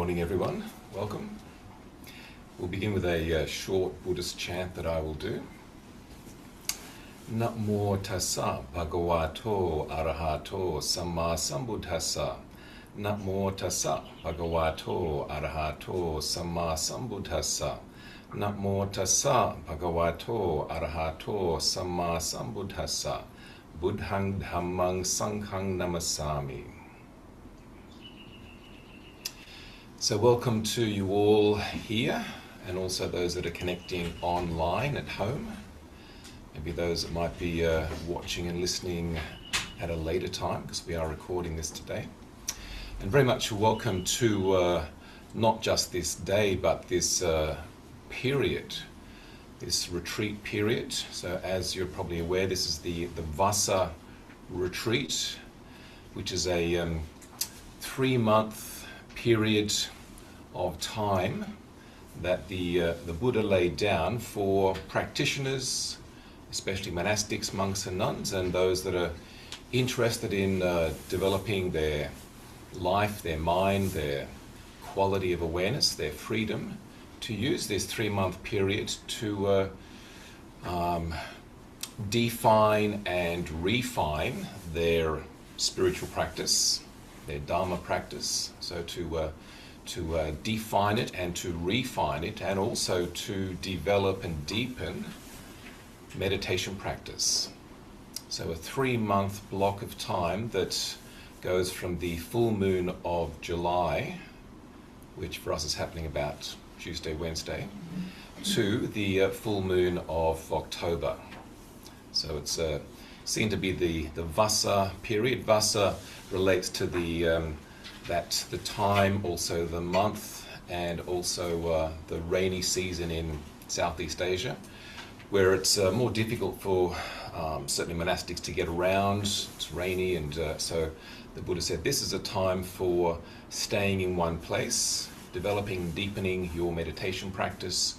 morning, everyone. Welcome. We'll begin with a short Buddhist chant that I will do. Namo tassa bhagavato arahato samma sambuddhassa. Namo tassa bhagavato arahato samma sambuddhassa. Namo tassa bhagavato arahato samma sambuddhassa. Buddhang dhammang sanghang namasami. So welcome to you all here, and also those that are connecting online at home. Maybe those that might be watching and listening at a later time, because we are recording this today. And very much welcome to not just this day, but this period, this retreat period. So as you're probably aware, this is the Vassa Retreat, which is a 3-month period of time that the Buddha laid down for practitioners, especially monastics, monks and nuns, and those that are interested in developing their life, their mind, their quality of awareness, their freedom, to use this 3-month period to define and refine their spiritual practice, their Dharma practice, so to define it and to refine it, and also to develop and deepen meditation practice. So a 3-month block of time that goes from the full moon of July, which for us is happening about Tuesday, Wednesday, to the full moon of October. So it's seen to be the Vassa period. Vassa relates to the time, also the month, and also the rainy season in Southeast Asia, where it's more difficult for certainly monastics to get around. It's rainy, and so the Buddha said this is a time for staying in one place, developing, deepening your meditation practice,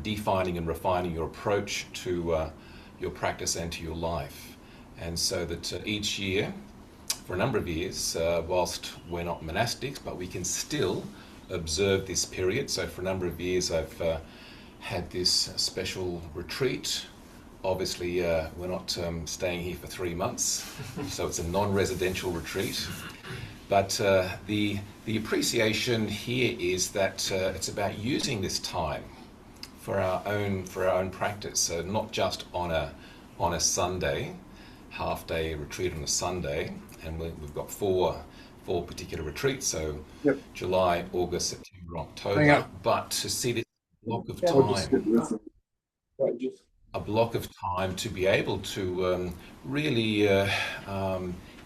defining and refining your approach to your practice and to your life. And so that each year, for a number of years, whilst we're not monastics, but we can still observe this period. So for a number of years I've had this special retreat. Obviously we're not staying here for 3 months, so it's a non-residential retreat. But the appreciation here is that it's about using this time for our own practice. So not just on a Sunday, half-day retreat on a Sunday, and we've got four particular retreats, so yep. July, August, September, October, but to see this block of time, a block of time to be able to really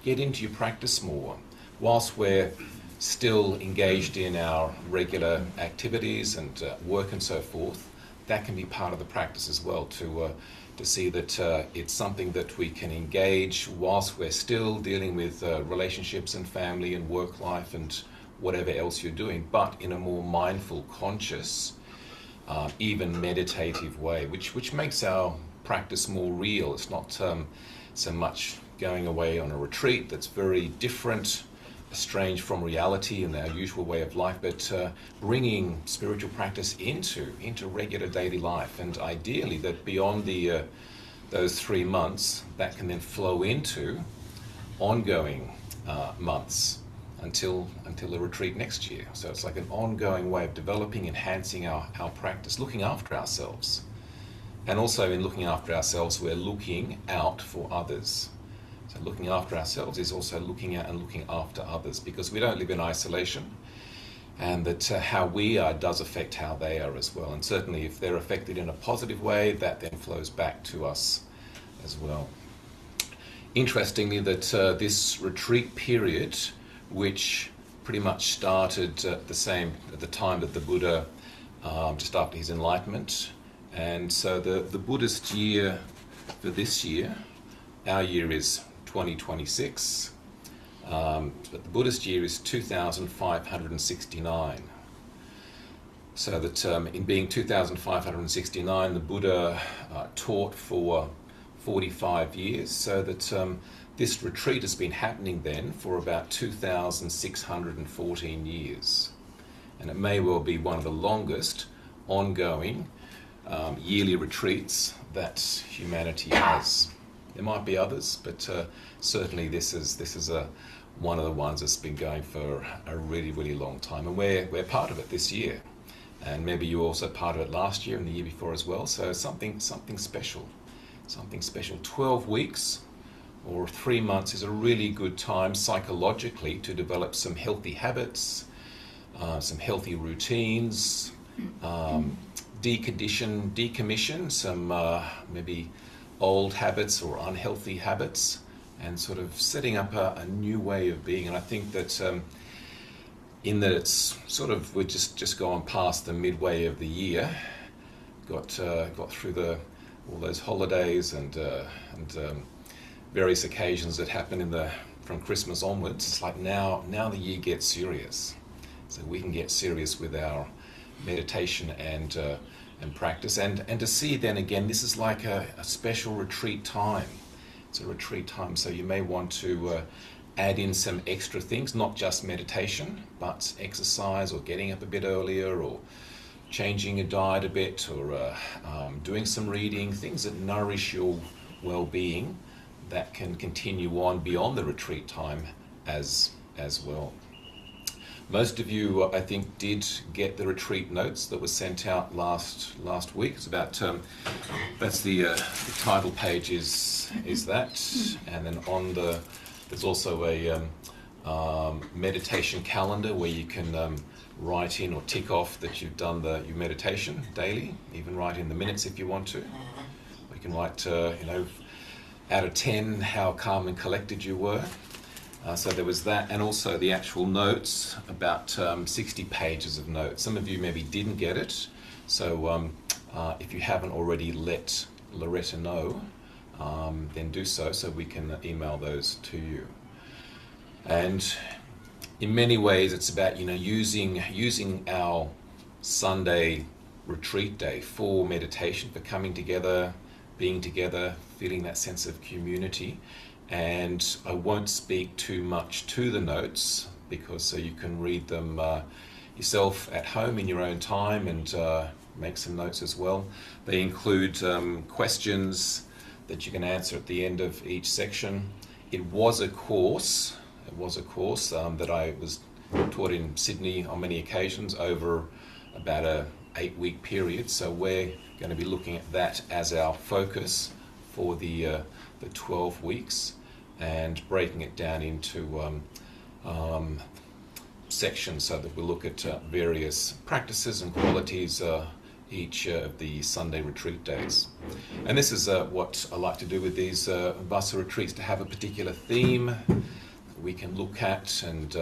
get into your practice more, whilst we're still engaged in our regular activities and work and so forth. That can be part of the practice as well, to see that it's something that we can engage whilst we're still dealing with relationships and family and work life and whatever else you're doing, but in a more mindful, conscious, even meditative way, which makes our practice more real. It's not so much going away on a retreat that's very different, strange from reality and our usual way of life, but bringing spiritual practice into regular daily life, and ideally that beyond those 3 months, that can then flow into ongoing months until the retreat next year. So it's like an ongoing way of developing, enhancing our practice, looking after ourselves. And also in looking after ourselves, we're looking out for others. So looking after ourselves is also looking at and looking after others, because we don't live in isolation, and that how we are does affect how they are as well. And certainly if they're affected in a positive way, that then flows back to us as well. Interestingly, that this retreat period, which pretty much started at the time that the Buddha, just after his enlightenment, and so the Buddhist year for this year, our year is 2026, but the Buddhist year is 2569. So that in being 2569, the Buddha taught for 45 years, so that this retreat has been happening then for about 2,614 years. and it may well be one of the longest ongoing yearly retreats that humanity has. There might be others, but certainly this is one of the ones that's been going for a really, really long time, and we're part of it this year, and maybe you were also part of it last year and the year before as well. So something special. 12 weeks or 3 months is a really good time psychologically to develop some healthy habits, some healthy routines, decommission some maybe old habits or unhealthy habits, and sort of setting up a new way of being. And I think that in that it's sort of, we're just gone past the midway of the year, got through all those holidays and various occasions that happen from Christmas onwards. It's like now the year gets serious, so we can get serious with our meditation and practice, and to see then again, this is like a special retreat time. It's a retreat time, so you may want to add in some extra things, not just meditation, but exercise or getting up a bit earlier, or changing your diet a bit, or doing some reading, things that nourish your well-being that can continue on beyond the retreat time as well. Most of you, I think, did get the retreat notes that were sent out last week. It's about that's the title page is that, and then there's also a meditation calendar where you can write in or tick off that you've done your meditation daily. Even write in the minutes if you want to. Or you can write out of 10 how calm and collected you were. So there was that, and also the actual notes, about 60 pages of notes. Some of you maybe didn't get it, so if you haven't already let Loretta know, then do so we can email those to you. And in many ways it's about using our Sunday retreat day for meditation, for coming together, being together, feeling that sense of community. And I won't speak too much to the notes, because so you can read them yourself at home in your own time, and make some notes as well. They include questions that you can answer at the end of each section. It was a course that I was taught in Sydney on many occasions over about a 8-week period. So we're going to be looking at that as our focus for the 12 weeks, and breaking it down into sections, so that we'll look at various practices and qualities each of the Sunday retreat days. And this is what I like to do with these Vassa retreats, to have a particular theme that we can look at and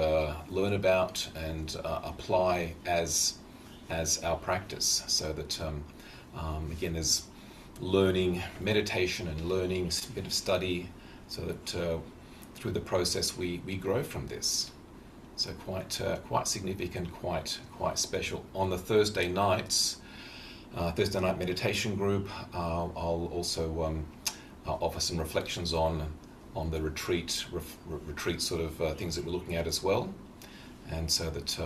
learn about and apply as our practice, so that again, there's learning meditation and learning a bit of study, so that through the process we grow from this. So quite significant, quite special. On the Thursday nights, Thursday night meditation group, I'll also offer some reflections on the retreat sort of things that we're looking at as well. And so that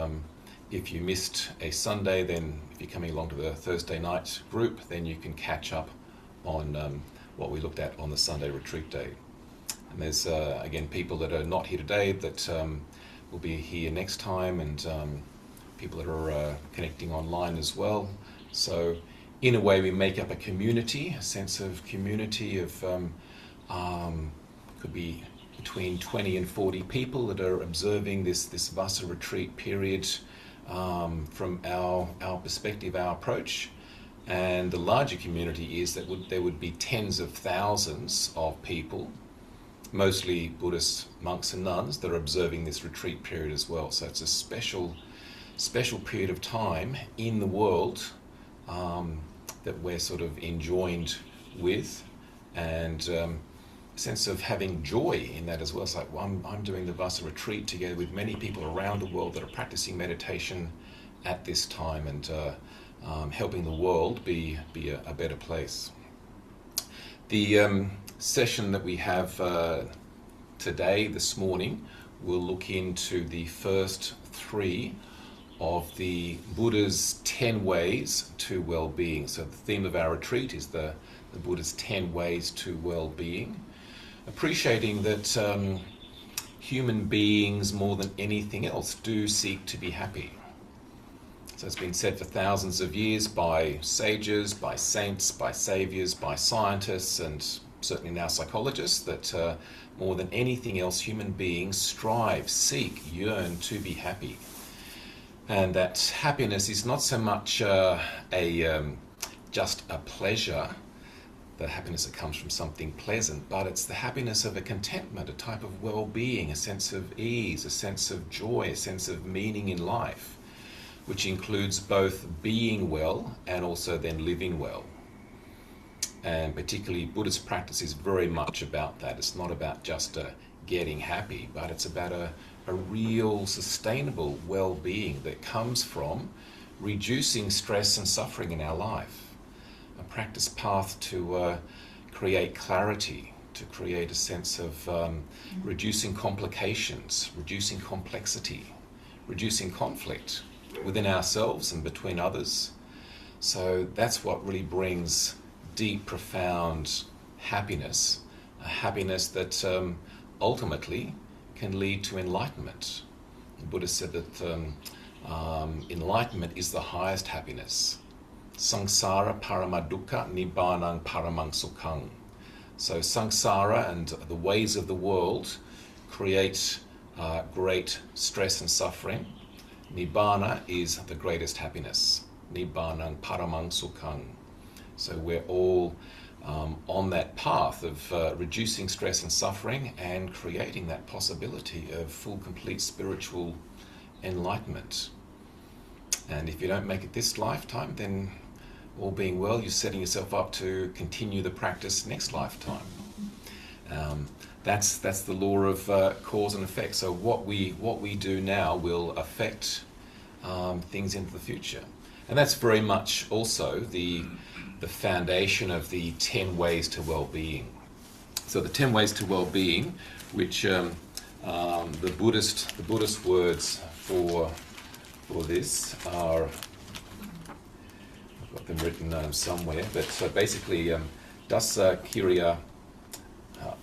if you missed a Sunday, then if you're coming along to the Thursday night group, then you can catch up on what we looked at on the Sunday retreat day. And there's again people that are not here today that will be here next time, and people that are connecting online as well. So in a way we make up a community, a sense of community of could be between 20 and 40 people that are observing this Vassa retreat period from our perspective, our approach. And the larger community is that there would be tens of thousands of people, mostly Buddhist monks and nuns, that are observing this retreat period as well. So it's a special period of time in the world that we're sort of enjoined with, and a sense of having joy in that as well. It's like, well, I'm doing the Vassa retreat together with many people around the world that are practicing meditation at this time, and helping the world be a better place. The session that we have today, this morning, we'll look into the first 3 of the Buddha's 10 ways to well-being. So the theme of our retreat is the Buddha's 10 ways to well-being, appreciating that human beings, more than anything else, do seek to be happy. So it's been said for thousands of years by sages, by saints, by saviors, by scientists, and certainly now psychologists, that more than anything else, human beings strive, seek, yearn to be happy. And that happiness is not so much just a pleasure, the happiness that comes from something pleasant, but it's the happiness of a contentment, a type of well-being, a sense of ease, a sense of joy, a sense of meaning in life, which includes both being well and also then living well. And particularly Buddhist practice is very much about that. It's not about just getting happy, but it's about a real sustainable well-being that comes from reducing stress and suffering in our life. A practice path to create clarity, to create a sense of reducing complications, reducing complexity, reducing conflict within ourselves and between others. So that's what really brings deep, profound happiness, a happiness that ultimately can lead to enlightenment. The Buddha said that enlightenment is the highest happiness. Samsara paramadukkha nibbanang paramang sukhang. So samsara and the ways of the world create great stress and suffering. Nibbana is the greatest happiness. Nibbanang paramang sukhang. So we're all on that path of reducing stress and suffering and creating that possibility of full, complete spiritual enlightenment. And if you don't make it this lifetime, then all being well, you're setting yourself up to continue the practice next lifetime. That's the law of cause and effect. So what we do now will affect things into the future, and that's very much also the foundation of the 10 ways to well-being. So the 10 ways to well-being, which the Buddhist words for this are, I've got them written somewhere, but so basically dasa kiriya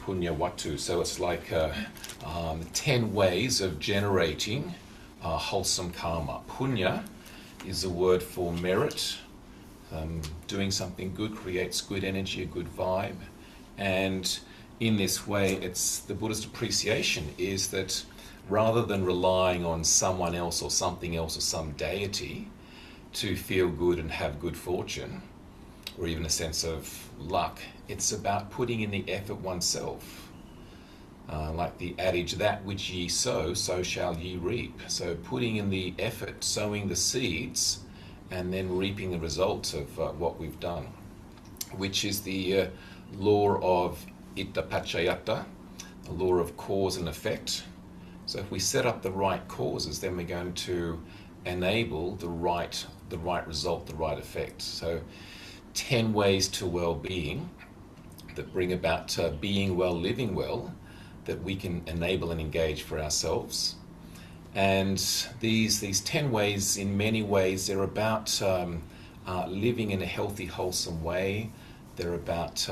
punya watu. So it's like 10 ways of generating wholesome karma. Punya is a word for merit. Doing something good creates good energy, a good vibe. And in this way, it's the Buddhist appreciation is that rather than relying on someone else or something else or some deity to feel good and have good fortune, or even a sense of luck, it's about putting in the effort oneself. Like the adage, that which ye sow, so shall ye reap. So putting in the effort, sowing the seeds, and then reaping the results of what we've done, which is the law of itta paccayata, the law of cause and effect. So if we set up the right causes, then we're going to enable the right result, the right effect. So 10 ways to well-being that bring about being well, living well, that we can enable and engage for ourselves. And these 10 ways, in many ways, they're about living in a healthy, wholesome way. They're about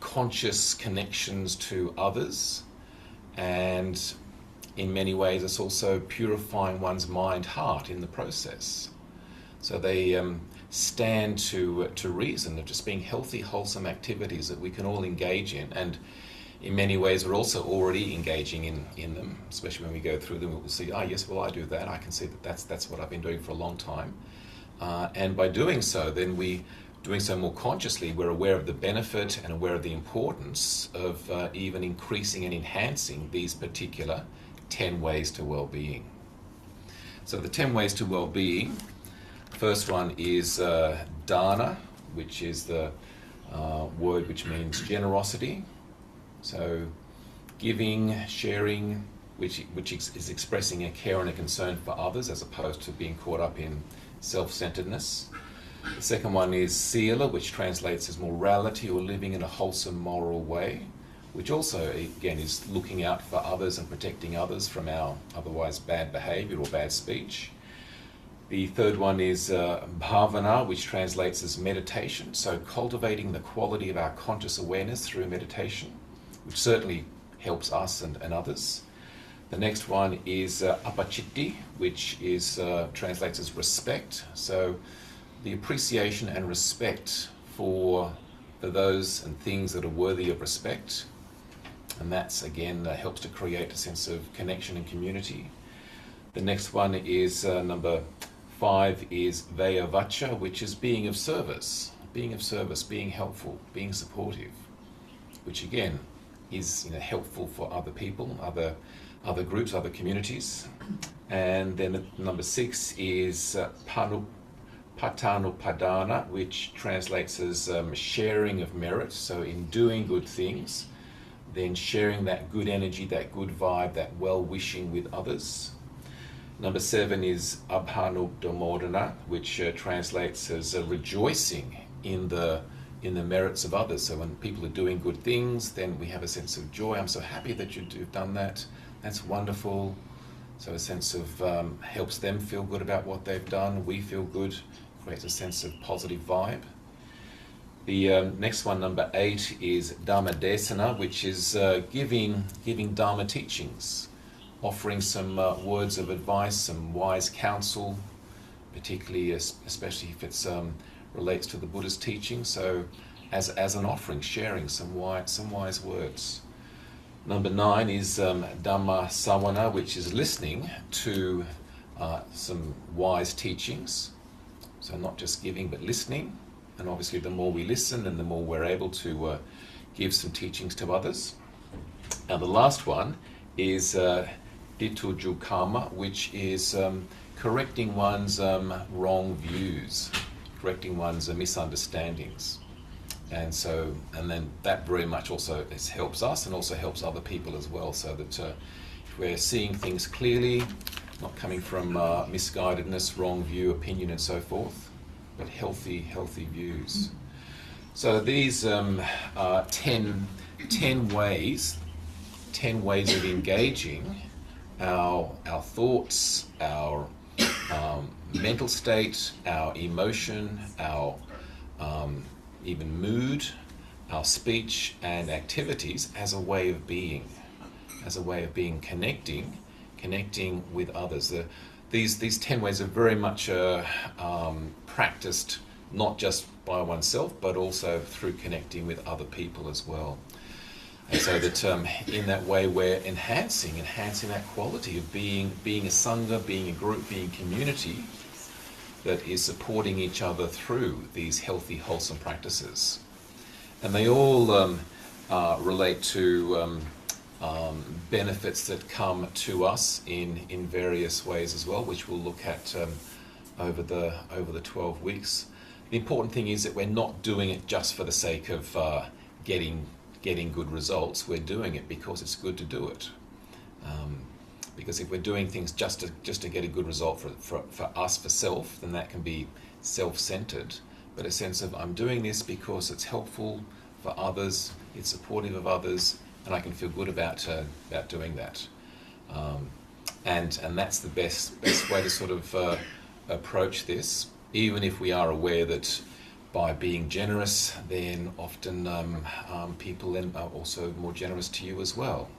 conscious connections to others. And in many ways, it's also purifying one's mind, heart in the process. So they stand to reason of just being healthy, wholesome activities that we can all engage in. And in many ways, we're also already engaging in them, especially when we go through them. We'll see, yes, well, I do that. I can see that's what I've been doing for a long time. And by doing so, then doing so more consciously, we're aware of the benefit and aware of the importance of even increasing and enhancing these particular 10 ways to well-being. So the 10 ways to well-being, first one is dana, which is the word which means generosity. So giving, sharing, which is expressing a care and a concern for others as opposed to being caught up in self-centeredness. The second one is sila, which translates as morality or living in a wholesome moral way, which also, again, is looking out for others and protecting others from our otherwise bad behavior or bad speech. The third one is bhavana, which translates as meditation. So cultivating the quality of our conscious awareness through meditation, which certainly helps us and others. The next one is appacitti, which is translates as respect. So the appreciation and respect for those and things that are worthy of respect. And that's, again, helps to create a sense of connection and community. The next one is number 5 is vayavacha, which is being of service, being helpful, being supportive, which again is helpful for other people, other groups, other communities. And then number 6 is patanupadana, which translates as sharing of merit. So in doing good things, then sharing that good energy, that good vibe, that well-wishing with others. Number 7 is abhanudamodana, which translates as rejoicing in the merits of others. So when people are doing good things, then we have a sense of joy. I'm so happy that you've done that. That's wonderful. So a sense of helps them feel good about what they've done. We feel good, creates a sense of positive vibe. The next one, number 8, is Dhamma Desana, which is giving Dharma teachings, offering some words of advice, some wise counsel, particularly, especially if it relates to the Buddha's teaching. So as an offering, sharing some wise words. Number 9 is Dhamma Sawana, which is listening to some wise teachings. So not just giving, but listening. And obviously the more we listen, and the more we're able to give some teachings to others. And the last one is Dittuju Karma, which is correcting one's wrong views, correcting one's misunderstandings. And then that very much also helps us and also helps other people as well, so that if we're seeing things clearly, not coming from misguidedness, wrong view, opinion and so forth, but healthy views. So these are 10 ways of engaging our thoughts, our mental state, our emotion, our even mood, our speech and activities as a way of being, connecting with others. These 10 ways are very much practiced not just by oneself, but also through connecting with other people as well. And so that in that way we're enhancing that quality of being a sangha, being a group, being community that is supporting each other through these healthy, wholesome practices. And they all relate to benefits that come to us in various ways as well, which we'll look at over the 12 weeks. The important thing is that we're not doing it just for the sake of getting good results. We're doing it because it's good to do it. Because if we're doing things just to get a good result for us, for self, then that can be self-centered. But a sense of, I'm doing this because it's helpful for others, it's supportive of others, and I can feel good about doing that. And that's the best way to sort of approach this, even if we are aware that by being generous, then often people then are also more generous to you as well.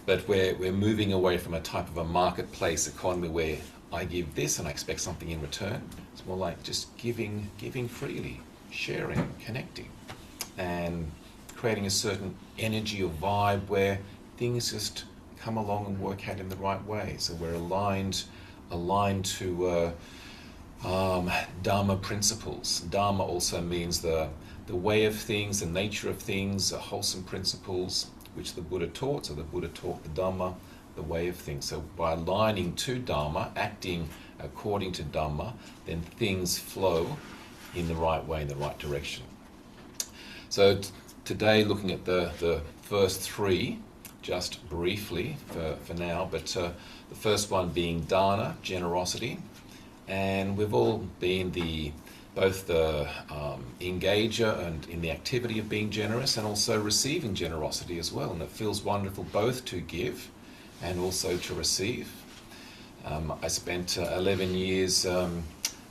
But we're moving away from a type of a marketplace economy where I give this and I expect something in return. It's more like just giving freely, sharing, connecting, and creating a certain energy or vibe where things just come along and work out in the right way. So we're aligned to Dharma principles. Dharma also means the way of things, the nature of things, wholesome principles which the Buddha taught. So the Buddha taught the Dhamma, the way of things. So by aligning to Dharma, acting according to Dhamma, then things flow in the right way, in the right direction. So today, looking at the first 3, just briefly for now, but the first one being dana, generosity. And we've all been both the engager and in the activity of being generous, and also receiving generosity as well. And it feels wonderful both to give and also to receive. I spent 11 years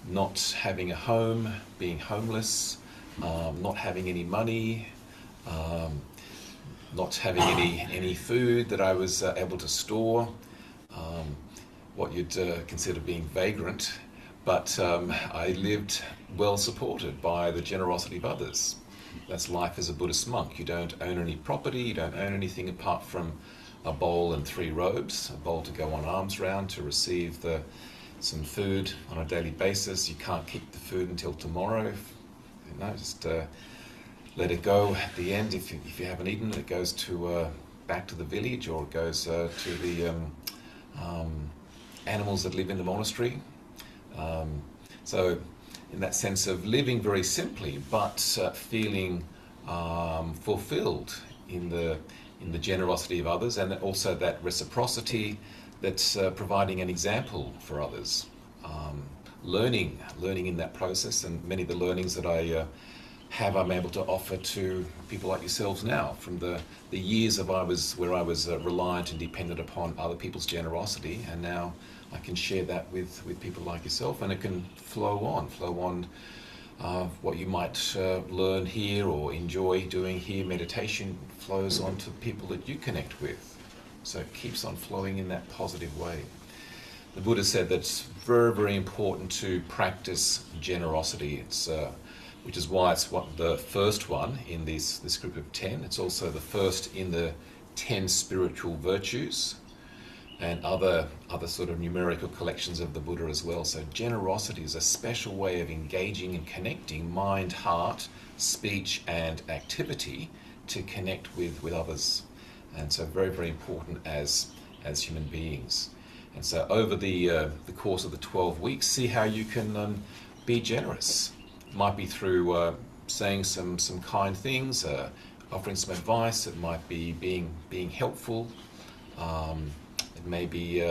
not having a home, being homeless, not having any money, not having any food that I was able to store, what you'd consider being vagrant, but I lived well supported by the generosity of others. That's life as a Buddhist monk. You don't own any property, you don't own anything apart from a bowl and 3 robes, a bowl to go on arms round to receive some food on a daily basis. You can't keep the food until tomorrow. Just let it go at the end. If you haven't eaten it, it goes to back to the village, or it goes to the animals that live in the monastery. So in that sense of living very simply, but feeling fulfilled in the generosity of others, and also that reciprocity that's providing an example for others. Learning in that process, and many of the learnings that I I'm able to offer to people like yourselves now, from the years of where I was reliant and dependent upon other people's generosity, and now I can share that with people like yourself, and it can flow on. What you might learn here or enjoy doing here, meditation, flows on to people that you connect with. So it keeps on flowing in that positive way. The Buddha said that it's very, very important to practice generosity. Which is why it's the first one in this group of 10. It's also the first in the 10 spiritual virtues, and other sort of numerical collections of the Buddha as well. So generosity is a special way of engaging and connecting mind, heart, speech and activity to connect with others. And so very, very important as human beings. And so over the course of the 12 weeks, see how you can be generous. It might be through saying some kind things, offering some advice. It might be being helpful. It may be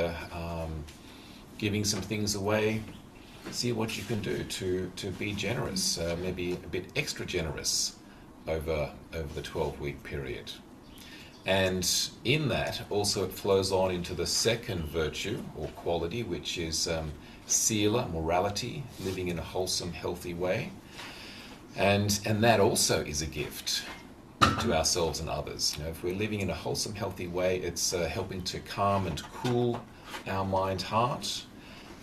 giving some things away. See what you can do to be generous, maybe a bit extra generous over the 12-week period. And in that, also it flows on into the second virtue or quality, which is sila, morality, living in a wholesome, healthy way. And that also is a gift to ourselves and others. If we're living in a wholesome, healthy way, it's helping to calm and cool our mind, heart,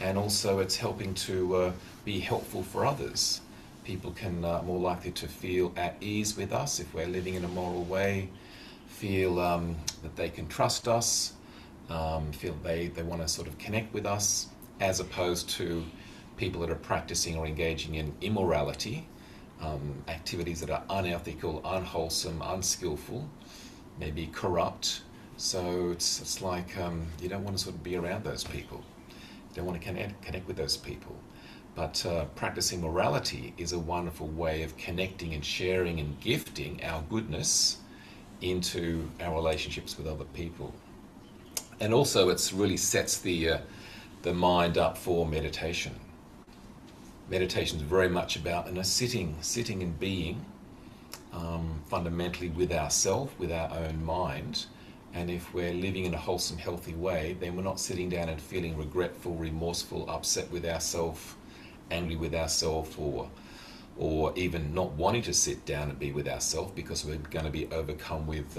and also it's helping to be helpful for others. People can more likely to feel at ease with us if we're living in a moral way, feel that they can trust us, feel they want to sort of connect with us, as opposed to people that are practicing or engaging in immorality, activities that are unethical, unwholesome, unskillful, maybe corrupt. So it's like you don't want to sort of be around those people. You don't want to connect with those people. But practicing morality is a wonderful way of connecting and sharing and gifting our goodness into our relationships with other people. And also it really sets the mind up for meditation. Meditation is very much about sitting and being fundamentally with ourself, with our own mind. And if we're living in a wholesome, healthy way, then we're not sitting down and feeling regretful, remorseful, upset with ourselves, angry with ourselves, or even not wanting to sit down and be with ourselves because we're going to be overcome with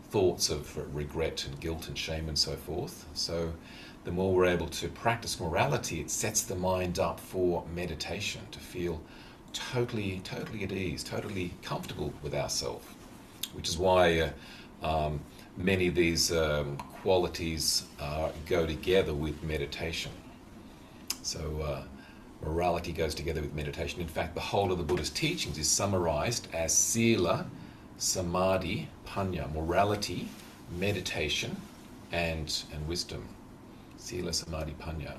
thoughts of regret and guilt and shame and so forth. So the more we're able to practice morality, it sets the mind up for meditation, to feel totally at ease, totally comfortable with ourselves, which is why many of these qualities go together with meditation. So morality goes together with meditation. In fact, the whole of the Buddha's teachings is summarized as sila, samadhi, panya, morality, meditation, and wisdom. Sila, samadhi, panya.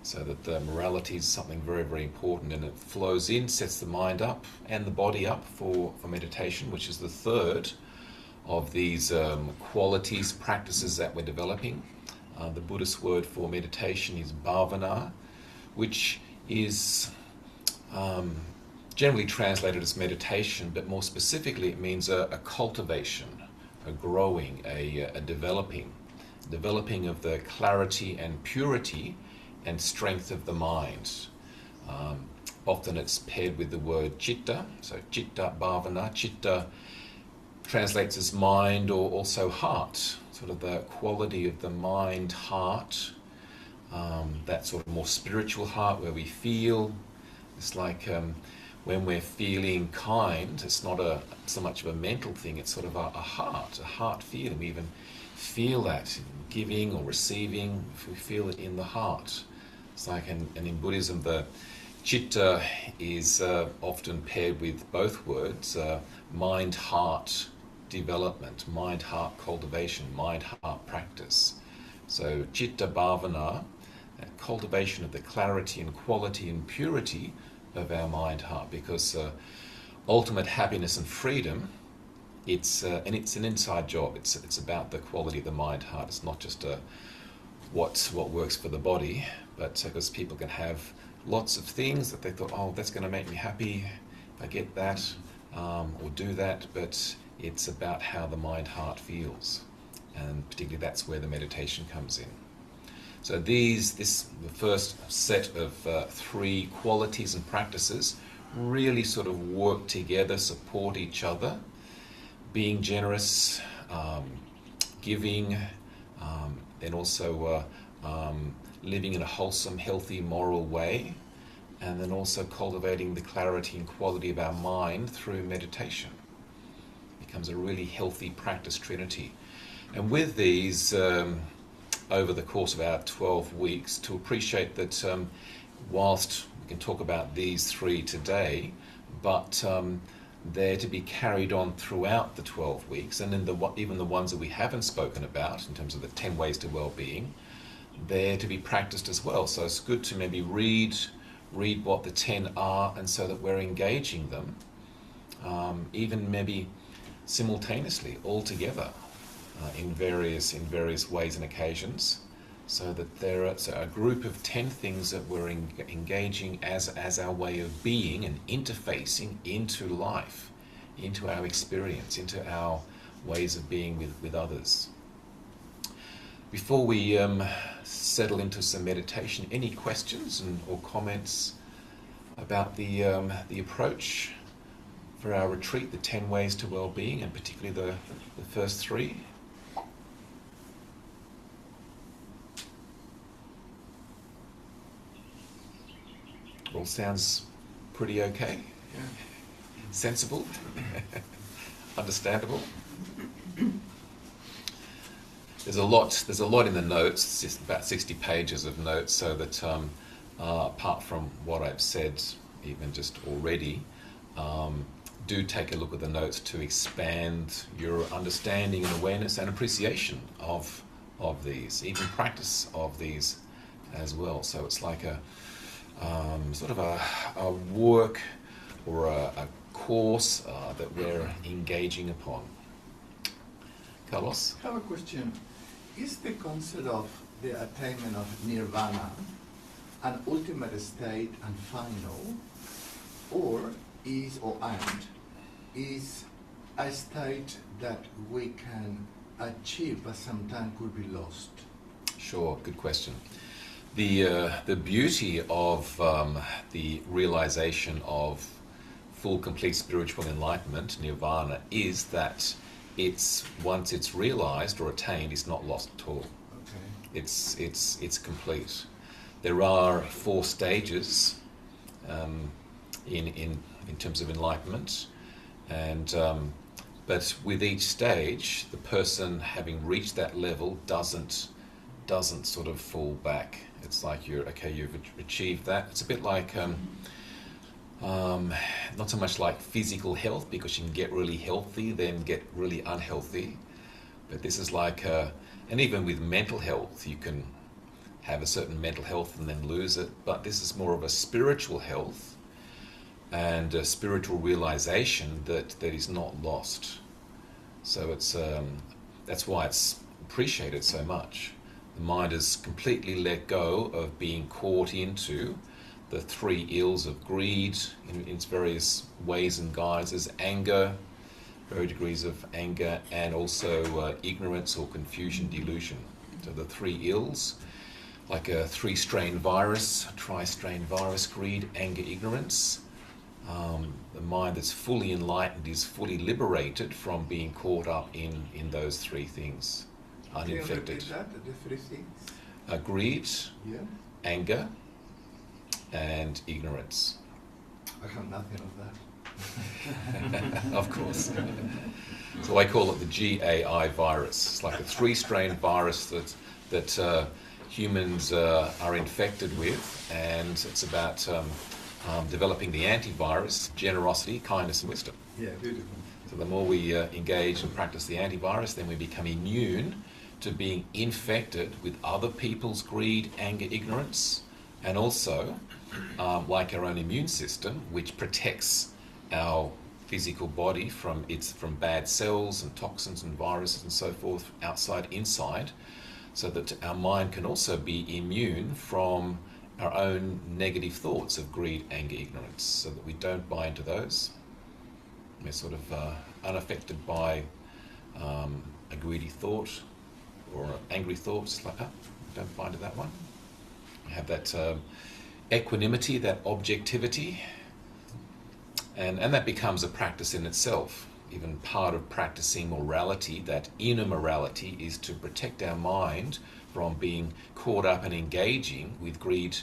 So that the morality is something very, very important, and it flows in, sets the mind up and the body up for meditation, which is the third of these qualities, practices that we're developing. The Buddhist word for meditation is bhavana, which is generally translated as meditation, but more specifically it means a cultivation, a growing, a developing. developing of the clarity and purity and strength of the mind. Often it's paired with the word chitta, so chitta bhavana. Chitta translates as mind or also heart, sort of the quality of the mind, heart, that sort of more spiritual heart where we feel. It's like when we're feeling kind, it's not so much of a mental thing, it's sort of a heart feeling. We even feel that in giving or receiving, if we feel it in the heart. It's like, and in Buddhism, the chitta is often paired with both words, mind-heart development, mind-heart cultivation, mind-heart practice. So chitta bhavana, cultivation of the clarity and quality and purity of our mind-heart, because ultimate happiness and freedom, it's an inside job. It's about the quality of the mind-heart. It's not just what works for the body, but because people can have lots of things that they thought, oh, that's going to make me happy if I get that or do that, but it's about how the mind-heart feels, and particularly that's where the meditation comes in. So the first set of 3 qualities and practices really sort of work together, support each other, being generous, giving, then also living in a wholesome, healthy, moral way, and then also cultivating the clarity and quality of our mind through meditation. It becomes a really healthy practice trinity. And with these, over the course of our 12 weeks, to appreciate that whilst we can talk about these 3 today, but they're to be carried on throughout the 12 weeks, and even the ones that we haven't spoken about, in terms of the 10 ways to well-being, they're to be practiced as well. So it's good to maybe read what the 10 are, and so that we're engaging them, even maybe simultaneously, all together, in various ways and occasions, so that there are a group of 10 things that we're engaging as our way of being and interfacing into life, into our experience, into our ways of being with others. Before we settle into some meditation, any questions or comments about the approach for our retreat, the 10 ways to well-being, and particularly the first 3? All sounds pretty okay? Yeah. Sensible? Understandable? There's a lot in the notes. It's just about 60 pages of notes, so that apart from what I've said even just already, do take a look at the notes to expand your understanding and awareness and appreciation of these, even practice of these as well. So it's like a sort of a work or a course that we're engaging upon. Carlos? I have a question. Is the concept of the attainment of nirvana an ultimate state and final, or is a state that we can achieve but sometimes could be lost? Sure, good question. The beauty of the realization of full, complete spiritual enlightenment, nirvana, is that once it's realized or attained, it's not lost at all. Okay. It's complete. There are 4 stages in terms of enlightenment, and but with each stage, the person having reached that level doesn't sort of fall back. It's like you've achieved that. It's a bit like not so much like physical health, because you can get really healthy then get really unhealthy, but this is like and even with mental health, you can have a certain mental health and then lose it, but this is more of a spiritual health and a spiritual realization that is not lost. So it's that's why it's appreciated so much. The mind is completely let go of being caught into the 3 ills of greed in its various ways and guises, anger, various degrees of anger, and also ignorance or confusion, delusion. So the three ills, like a three-strain virus, a tri-strain virus, greed, anger, ignorance. The mind that's fully enlightened is fully liberated from being caught up in those three things, uninfected. Can you repeat that, the three things? Greed, Yeah. anger, and ignorance. I have nothing of that. Of course. So I call it the GAI virus. It's like a three-strain virus that humans are infected with, and it's about developing the antivirus, generosity, kindness, and wisdom. Yeah, beautiful. So the more we engage and practice the antivirus, then we become immune to being infected with other people's greed, anger, ignorance, and also, like our own immune system, which protects our physical body from bad cells and toxins and viruses and so forth, outside, inside, so that our mind can also be immune from our own negative thoughts of greed, anger, ignorance, so that we don't buy into those. We're sort of unaffected by a greedy thought or an angry thought, just like, don't buy into that one. We have that equanimity, that objectivity, and that becomes a practice in itself. Even part of practicing morality, that inner morality, is to protect our mind from being caught up and engaging with greed,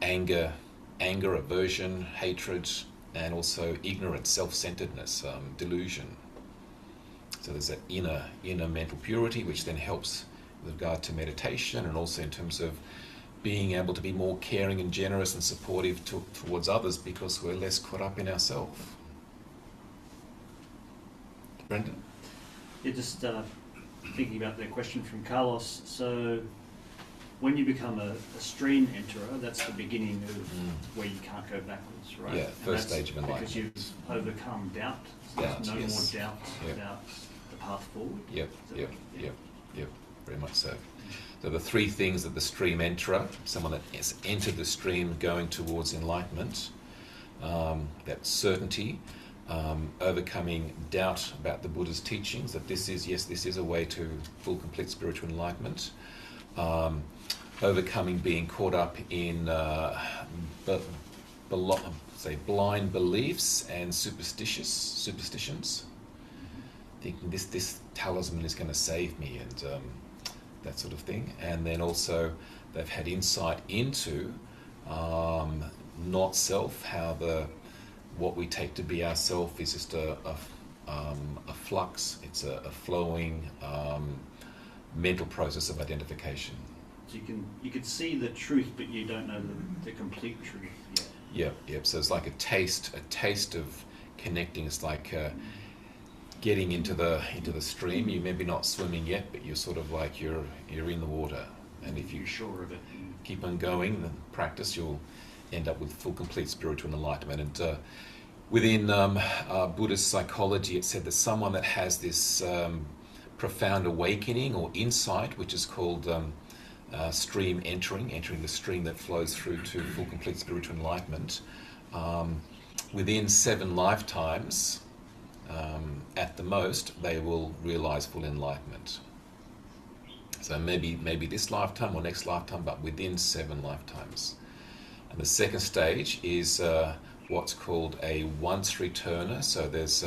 anger, aversion, hatred, and also ignorance, self-centeredness, delusion. So there's that inner mental purity, which then helps with regard to meditation, and also in terms of being able to be more caring and generous and supportive towards others, because we're less caught up in ourselves. Brendan? Yeah, just thinking about the question from Carlos. So when you become a stream enterer, that's the beginning of where you can't go backwards, right? Yeah, first stage of enlightenment. Because you've overcome doubt. So there's no more doubt about the path forward. Yep, very much so. So the three things that the stream enterer, someone that has entered the stream going towards enlightenment, that certainty, overcoming doubt about the Buddha's teachings, that this is a way to full, complete spiritual enlightenment, overcoming being caught up in blind beliefs and superstitions, thinking this talisman is going to save me, and that sort of thing. And then also they've had insight into not self, how what we take to be ourself is just a flux. It's a flowing mental process of identification. So you can see the truth, but you don't know the complete truth yet. Yep. So it's like a taste of connecting. It's like getting into the stream. You maybe not swimming yet, but you're sort of like you're in the water. And if you're sure of it, keep on going and practice, you'll end up with full, complete spiritual enlightenment. And within Buddhist psychology, it said that someone that has this profound awakening or insight, which is called stream entering the stream that flows through to full, complete spiritual enlightenment, within 7 lifetimes, at the most, they will realize full enlightenment. So maybe this lifetime or next lifetime, but within 7 lifetimes. And the second stage is what's called a once returner. So there's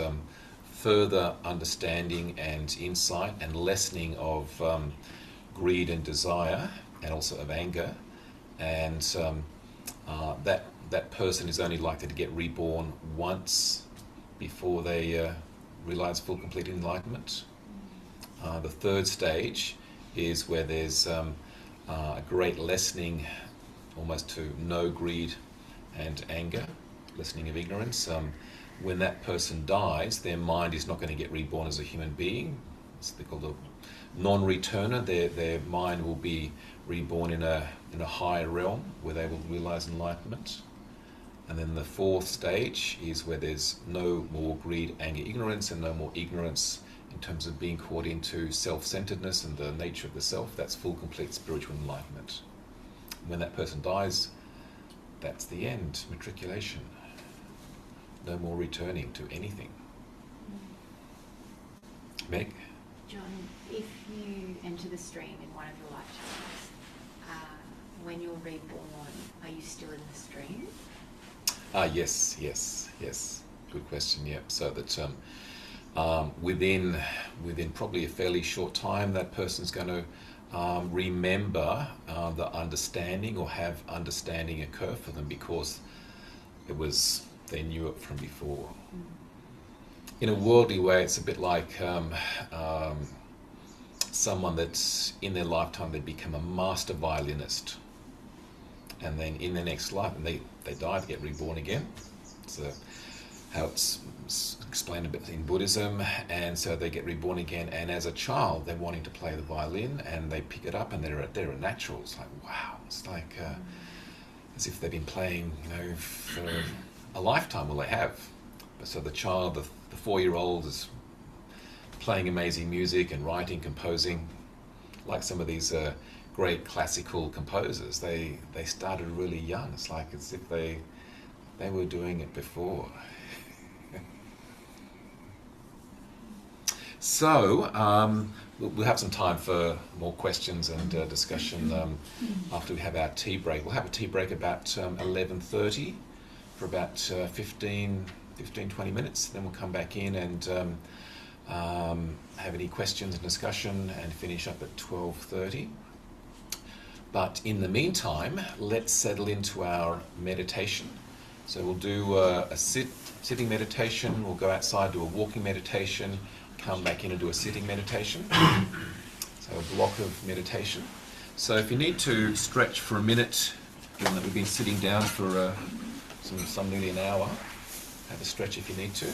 further understanding and insight and lessening of greed and desire, and also of anger. And that person is only likely to get reborn once before they realize full, complete enlightenment. The third stage is where there's a great lessening, almost to no greed and anger, lessening of ignorance. When that person dies, their mind is not going to get reborn as a human being. It's called a non-returner. Their mind will be reborn in a higher realm where they will realize enlightenment. And then the fourth stage is where there's no more greed, anger, ignorance, and no more ignorance in terms of being caught into self-centeredness and the nature of the self. That's full, complete spiritual enlightenment. When that person dies, that's the end, matriculation. No more returning to anything. Meg? John, if you enter the stream in one of your lifetimes, when you're reborn, are you still in the stream? Yes. Good question. Yeah. So that within probably a fairly short time, that person's going to remember the understanding or have understanding occur for them because they knew it from before. In a worldly way, it's a bit like someone that's in their lifetime they become a master violinist, and then in their next life, and they die to get reborn again. So how it's explained a bit in Buddhism, and so they get reborn again, and as a child they're wanting to play the violin, and they pick it up, and they're a natural. It's like, wow, it's like as if they've been playing, for a lifetime. Well, they have. But so the child, the 4-year-old, is playing amazing music and writing, composing, like some of these great classical composers. They started really young. It's like as if they were doing it before. So we'll have some time for more questions and discussion after we have our tea break. We'll have a tea break about 11:30 for about 15-20 minutes. Then we'll come back in and have any questions and discussion and finish up at 12:30. But in the meantime, let's settle into our meditation. So we'll do a sitting meditation. We'll go outside, do a walking meditation, come back in and do a sitting meditation. So a block of meditation. So if you need to stretch for a minute, given that we've been sitting down for some nearly an hour, have a stretch if you need to.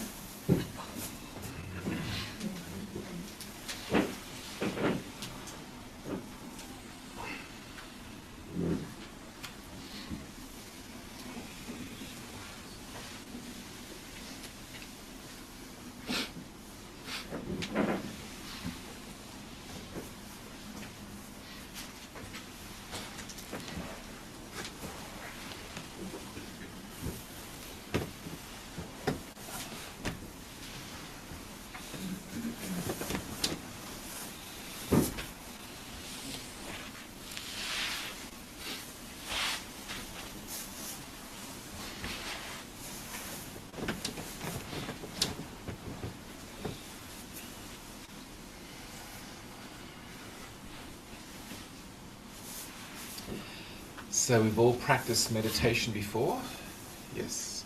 So we've all practiced meditation before? Yes.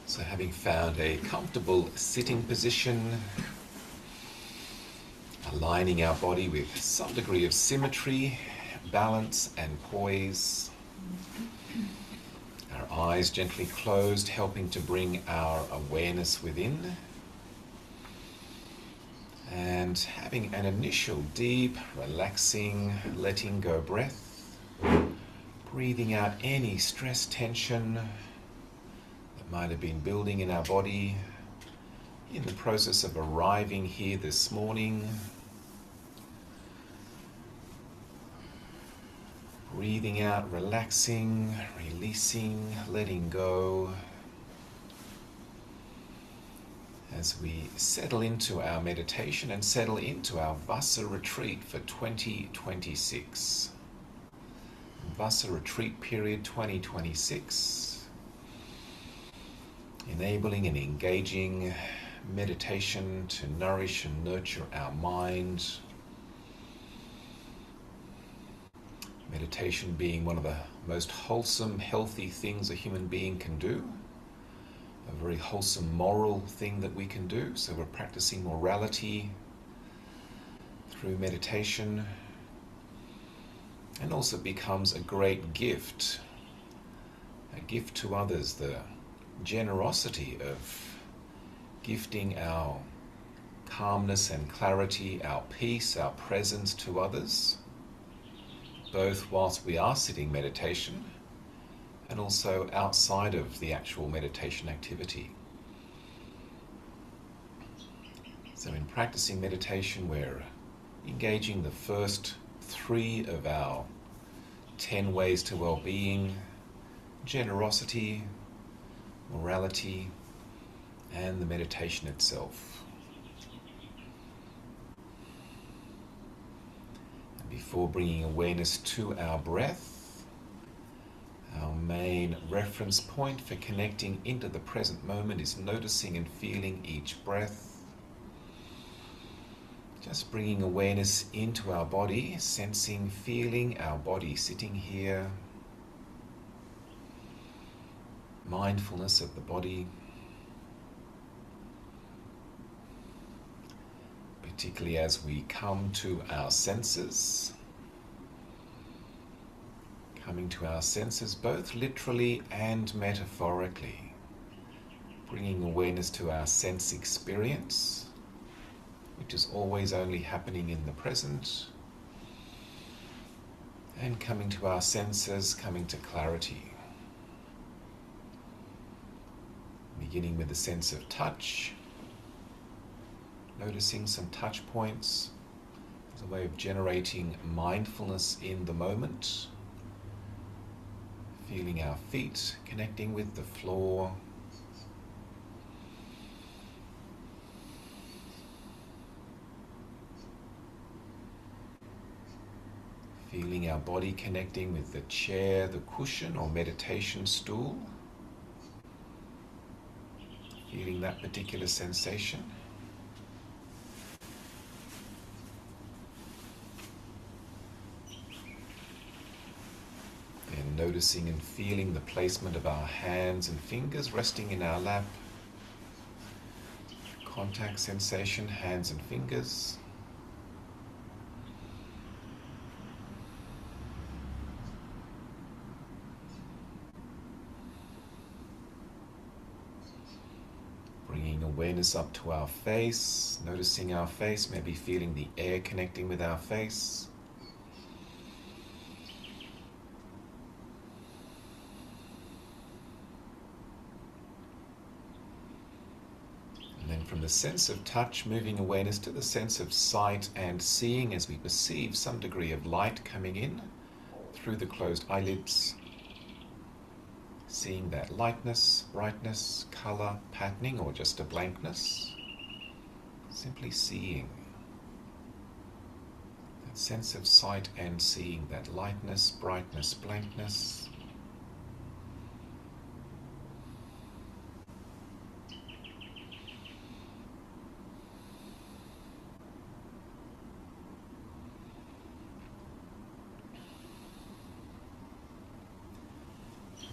So having found a comfortable sitting position, aligning our body with some degree of symmetry, balance and poise. Our eyes gently closed, helping to bring our awareness within. And having an initial deep, relaxing, letting go breath, breathing out any stress, tension that might have been building in our body in the process of arriving here this morning. Breathing out, relaxing, releasing, letting go. As we settle into our meditation and settle into our Vassa Retreat for 2026. Vassa Retreat period 2026. Enabling and engaging meditation to nourish and nurture our mind. Meditation being one of the most wholesome, healthy things a human being can do. A very wholesome moral thing that we can do. So we're practicing morality through meditation, and also becomes a great gift to others, the generosity of gifting our calmness and clarity, our peace, our presence to others, both whilst we are sitting meditation and also outside of the actual meditation activity. So in practicing meditation, we're engaging the first 3 of our 10 ways to well-being, generosity, morality, and the meditation itself. And before bringing awareness to our breath, our main reference point for connecting into the present moment is noticing and feeling each breath. Just bringing awareness into our body, sensing, feeling our body sitting here. Mindfulness of the body, particularly as we come to our senses. Coming to our senses both literally and metaphorically. Bringing awareness to our sense experience, which is always only happening in the present, and coming to our senses, coming to clarity. Beginning with the sense of touch, noticing some touch points as a way of generating mindfulness in the moment, feeling our feet, connecting with the floor, feeling our body connecting with the chair, the cushion or meditation stool. Feeling that particular sensation. Then noticing and feeling the placement of our hands and fingers resting in our lap. Contact sensation, hands and fingers. Bringing awareness up to our face, noticing our face, maybe feeling the air connecting with our face. And then from the sense of touch, moving awareness to the sense of sight and seeing as we perceive some degree of light coming in through the closed eyelids. Seeing that lightness, brightness, color, patterning, or just a blankness. Simply seeing. That sense of sight and seeing, that lightness, brightness, blankness.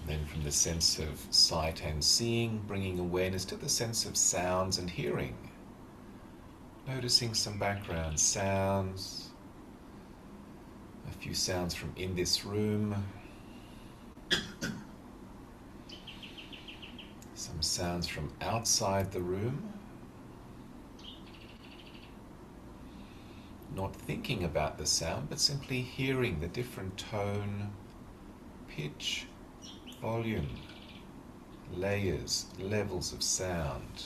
Then from the sense of sight and seeing, bringing awareness to the sense of sounds and hearing. Noticing some background sounds, a few sounds from in this room, some sounds from outside the room. Not thinking about the sound, but simply hearing the different tone, pitch, volume, layers, levels of sound,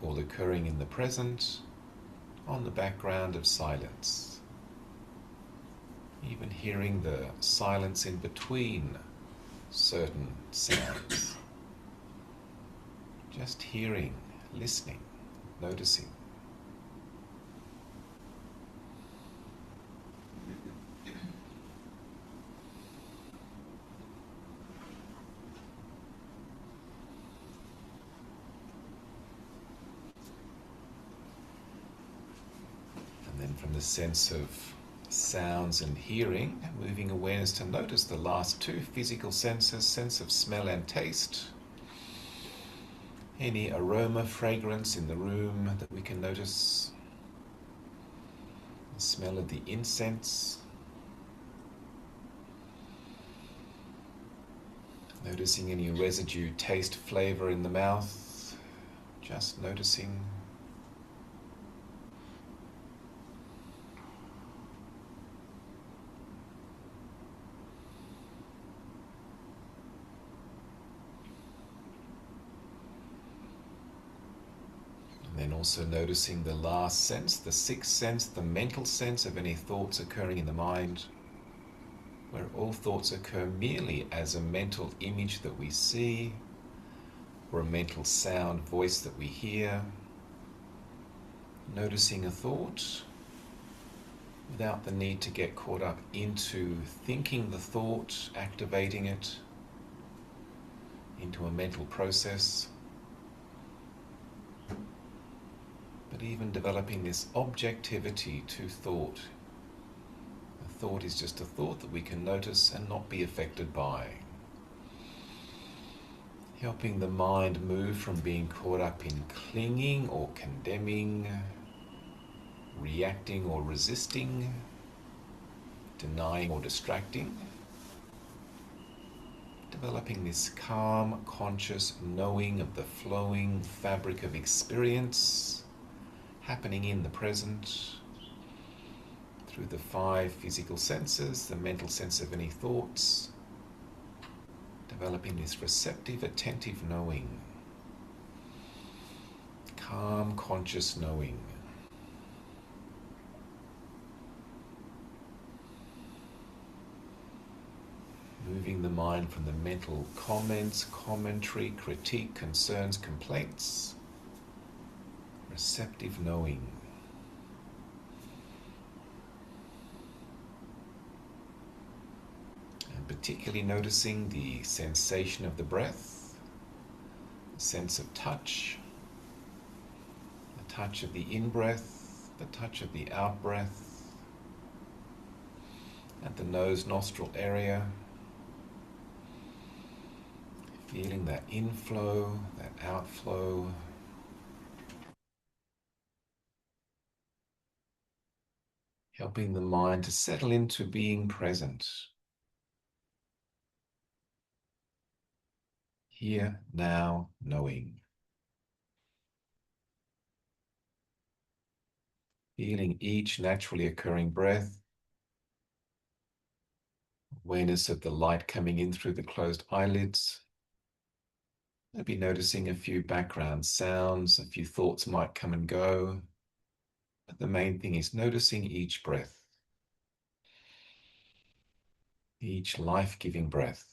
all occurring in the present, on the background of silence. Even hearing the silence in between certain sounds. Just hearing, listening, noticing. From the sense of sounds and hearing, moving awareness to notice the last two physical senses, sense of smell and taste. Any aroma, fragrance in the room that we can notice. The smell of the incense. Noticing any residue, taste, flavor in the mouth. Just noticing. Then also noticing the last sense, the sixth sense, the mental sense of any thoughts occurring in the mind. where all thoughts occur merely as a mental image that we see, or a mental sound, voice that we hear. Noticing a thought without the need to get caught up into thinking the thought, activating it into a mental process, but even developing this objectivity to thought. A thought is just a thought that we can notice and not be affected by. Helping the mind move from being caught up in clinging or condemning, reacting or resisting, denying or distracting. Developing this calm, conscious knowing of the flowing fabric of experience happening in the present through the 5 physical senses, the mental sense of any thoughts. Developing this receptive, attentive knowing. Calm, conscious knowing. Moving the mind from the mental comments, commentary, critique, concerns, complaints. Receptive knowing. And particularly noticing the sensation of the breath, the sense of touch, the touch of the in-breath, the touch of the out-breath, at the nose-nostril area. Feeling that inflow, that outflow. Helping the mind to settle into being present. Here, now, knowing. Feeling each naturally occurring breath. Awareness of the light coming in through the closed eyelids. Maybe noticing a few background sounds, a few thoughts might come and go. But the main thing is noticing each breath. Each life-giving breath.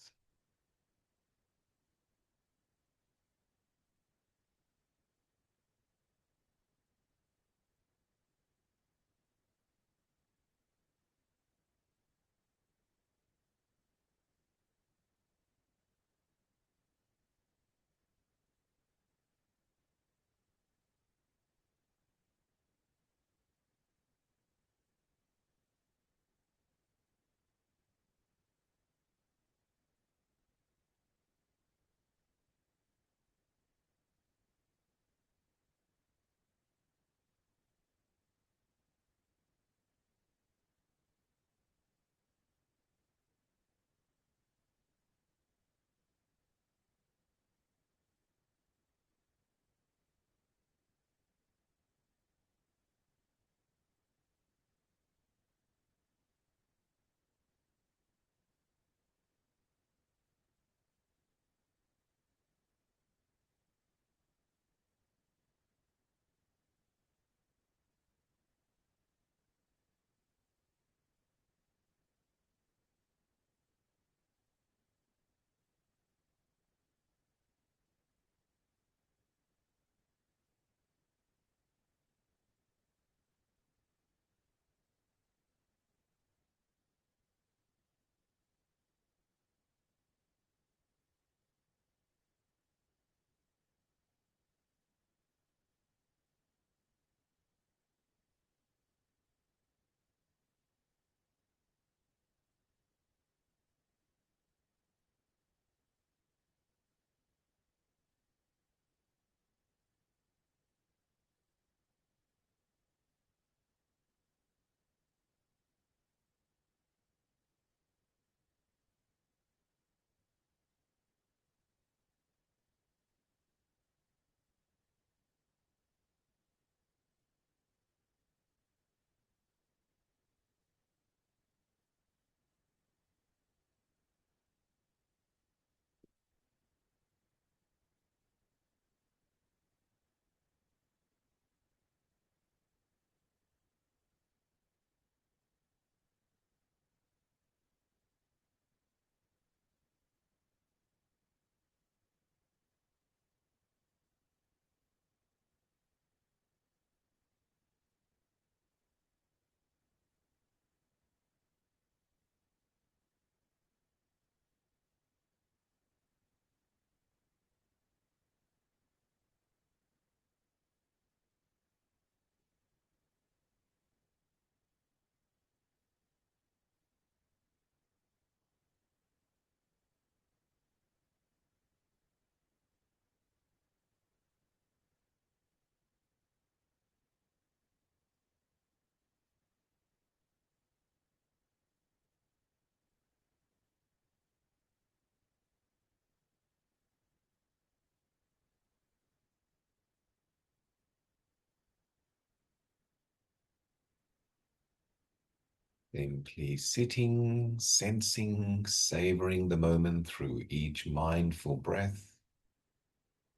Simply sitting, sensing, savoring the moment through each mindful breath,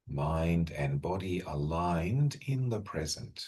mind and body aligned in the present.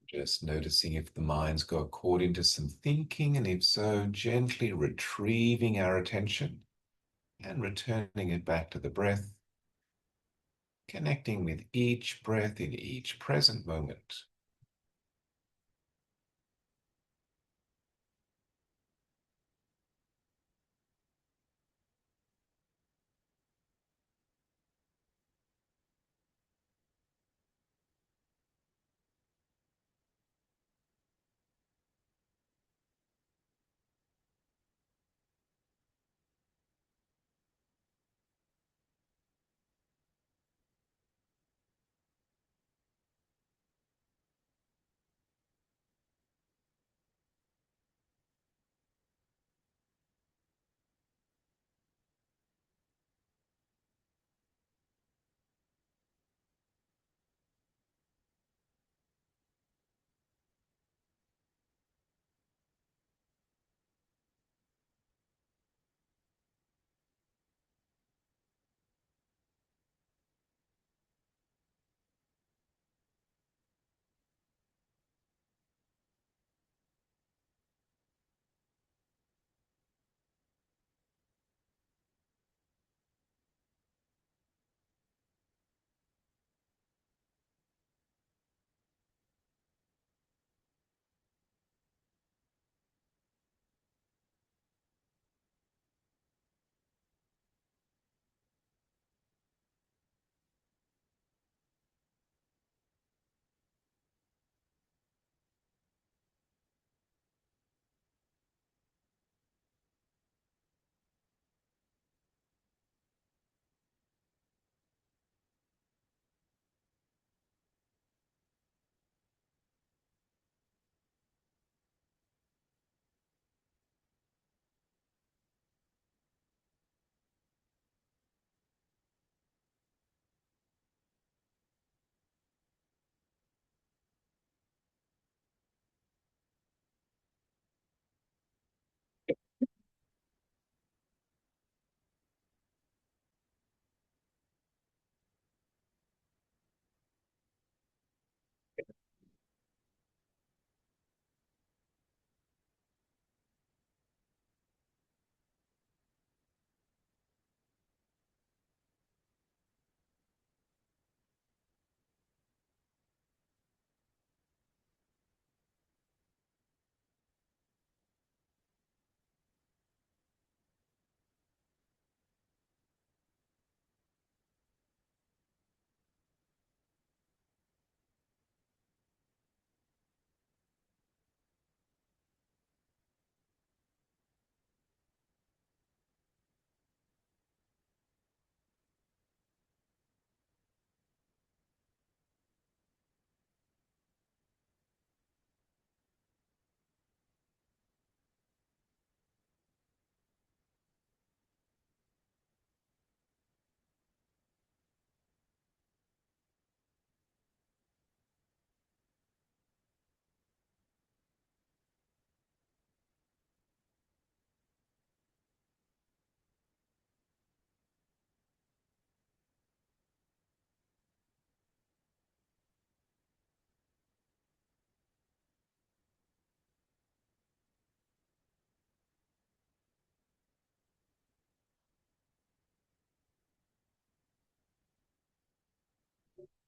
Just noticing if the minds go caught into some thinking, and if so, gently retrieving our attention and returning it back to the breath, connecting with each breath in each present moment.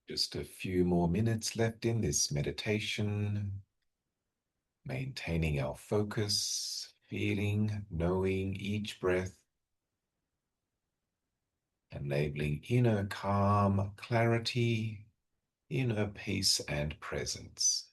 Just a few more minutes left in this meditation, maintaining our focus, feeling, knowing each breath, enabling inner calm, clarity, inner peace and presence.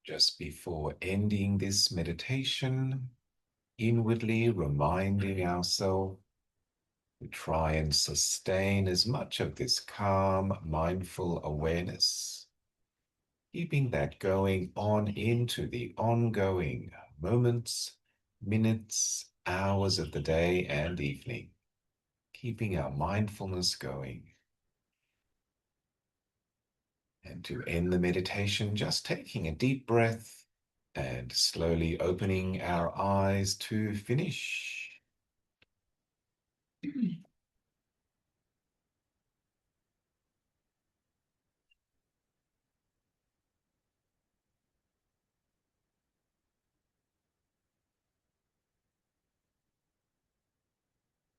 Just before ending this meditation, inwardly reminding ourselves to try and sustain as much of this calm, mindful awareness, keeping that going on into the ongoing moments, minutes, hours of the day and evening, keeping our mindfulness going. And to end the meditation, just taking a deep breath and slowly opening our eyes to finish.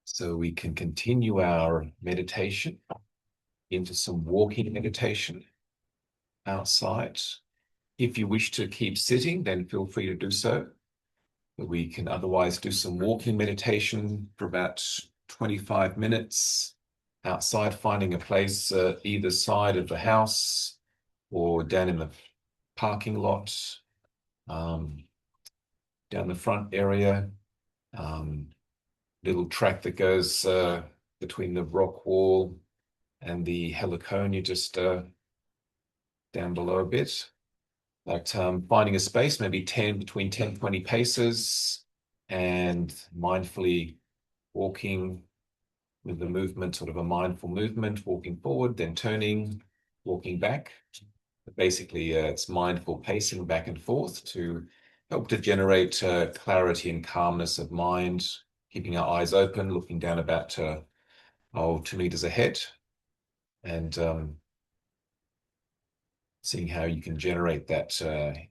So we can continue our meditation into some walking meditation outside. If you wish to keep sitting, then feel free to do so. We can otherwise do some walking meditation for about 25 minutes outside, finding a place either side of the house or down in the parking lot, down the front area, little track that goes between the rock wall and the heliconia just down below a bit. But finding a space, maybe between 10 and 20 paces, and mindfully walking with the movement, sort of a mindful movement, walking forward, then turning, walking back. But basically, it's mindful pacing back and forth to help to generate clarity and calmness of mind, keeping our eyes open, looking down about 2 meters ahead, and seeing how you can generate that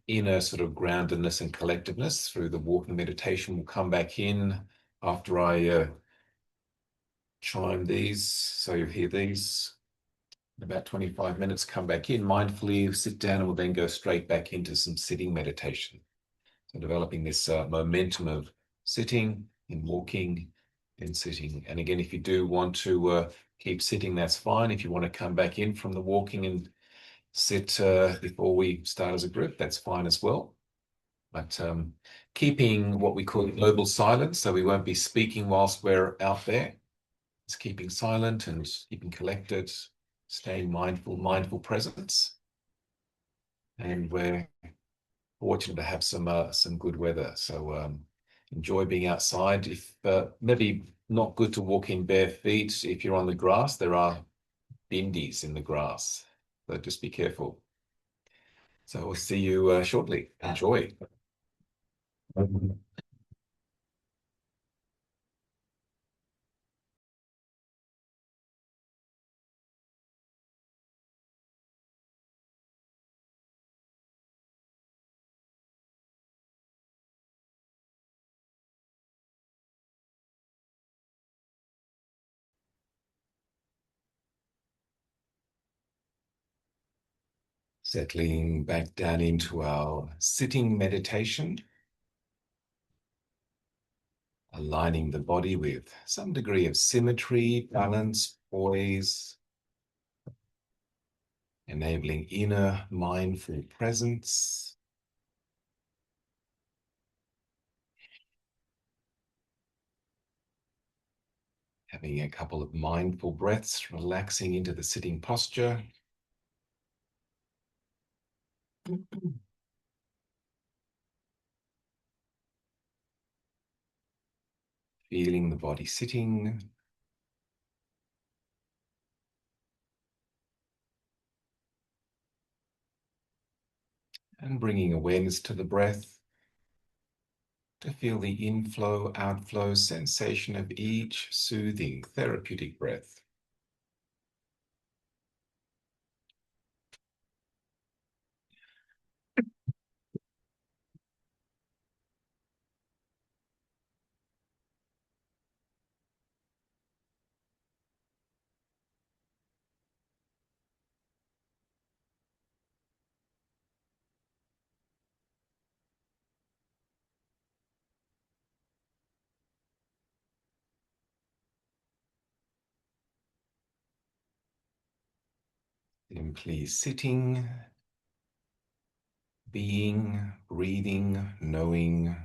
inner sort of groundedness and collectiveness through the walking meditation. We'll come back in after I chime these, so you hear these. In about 25 minutes, come back in mindfully, sit down, and we'll then go straight back into some sitting meditation. So developing this momentum of sitting and walking and sitting. And again, if you do want to keep sitting, that's fine. If you want to come back in from the walking and sit before we start as a group, that's fine as well. But keeping what we call global silence, so we won't be speaking whilst we're out there. It's keeping silent and keeping collected, staying mindful presence. And we're fortunate to have some good weather, so enjoy being outside. If maybe not good to walk in bare feet, if you're on the grass, there are bindies in the grass, so just be careful. So we'll see you shortly. Enjoy. Settling back down into our sitting meditation, aligning the body with some degree of symmetry, balance, poise, enabling inner mindful presence. Having a couple of mindful breaths, relaxing into the sitting posture. Feeling the body sitting. And bringing awareness to the breath to feel the inflow, outflow sensation of each soothing, therapeutic breath. Simply sitting, being, breathing, knowing.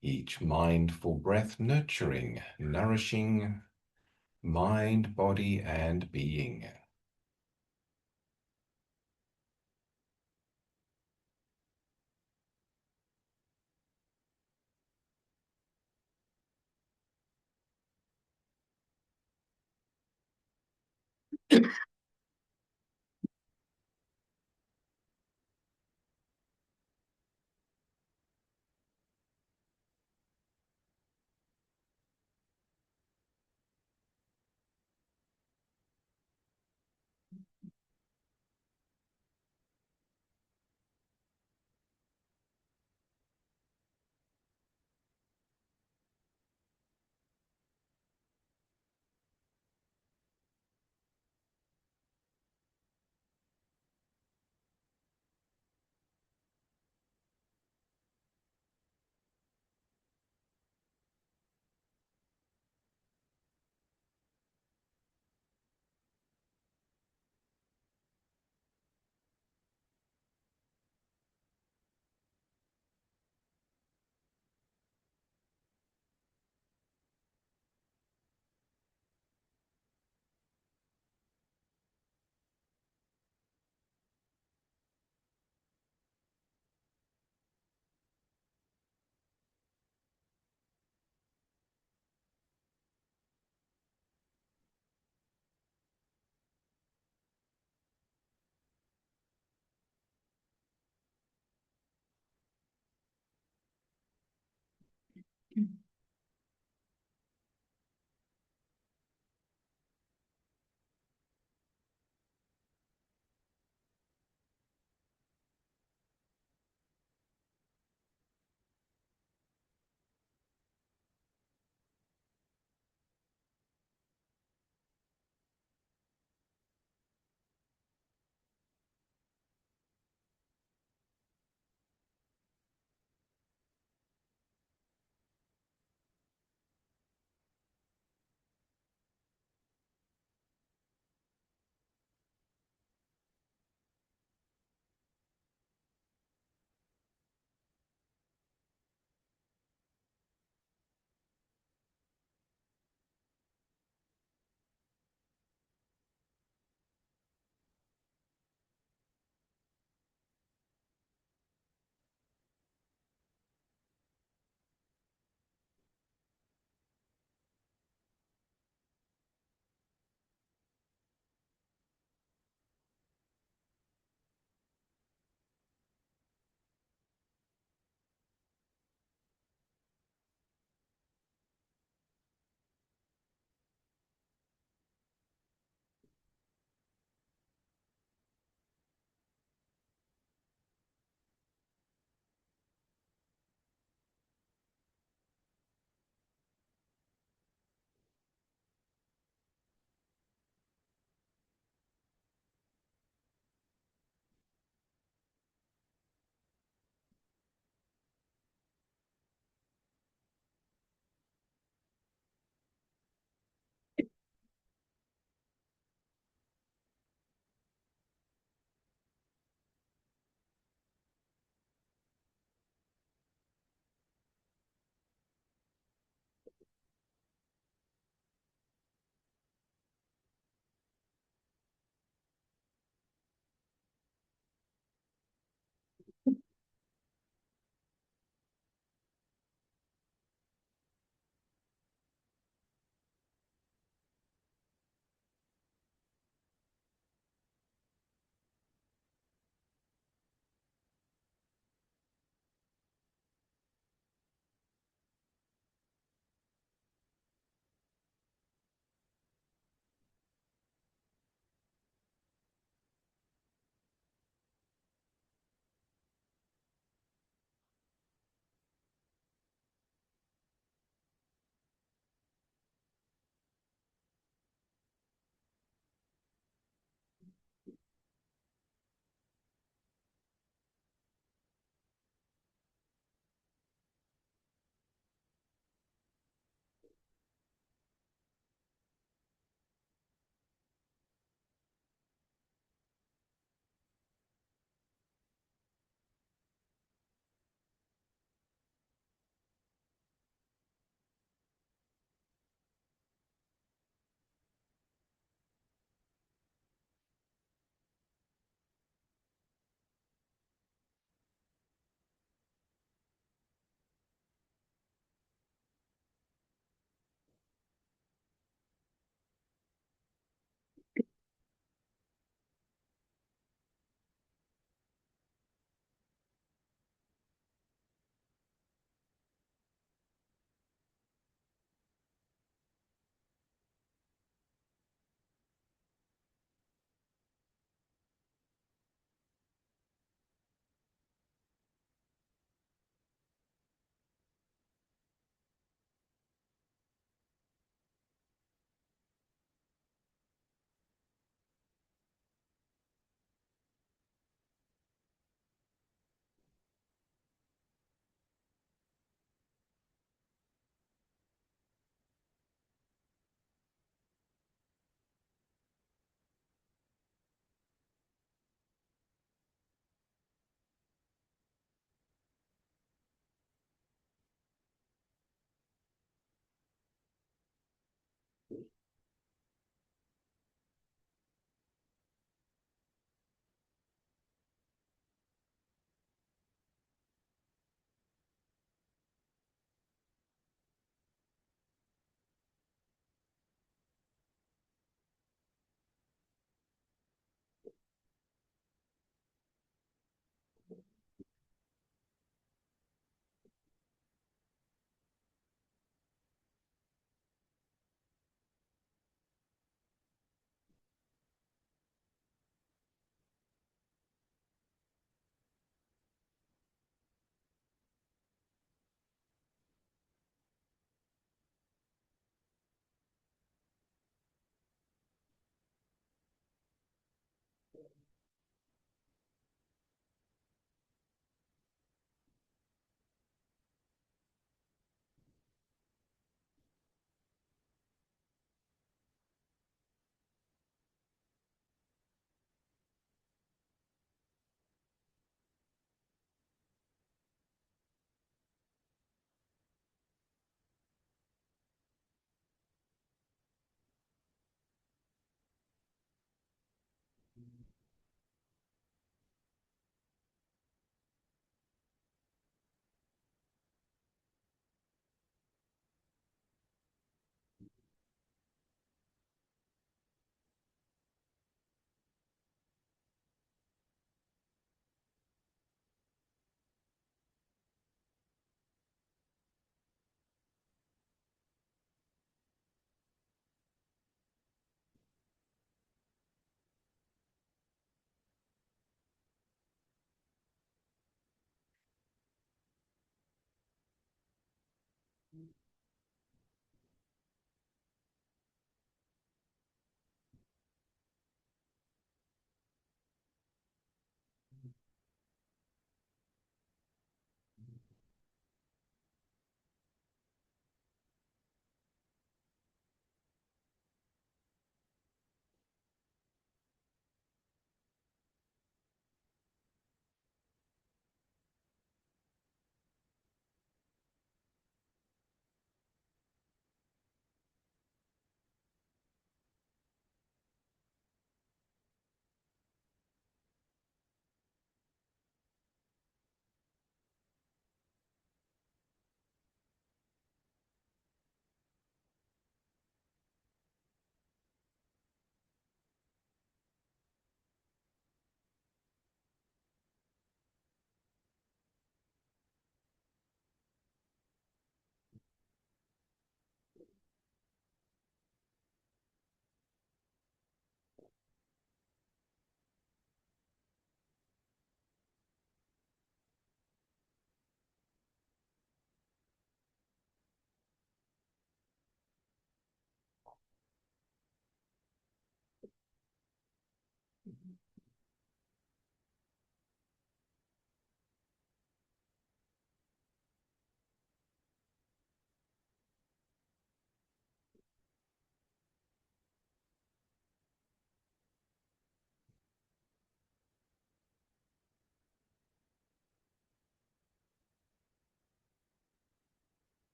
Each mindful breath nurturing, nourishing mind, body, and being.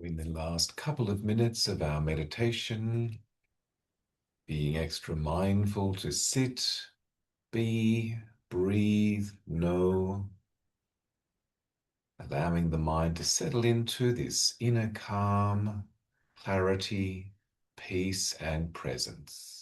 In the last couple of minutes of our meditation, being extra mindful to sit, be, breathe, know, allowing the mind to settle into this inner calm, clarity, peace, and presence.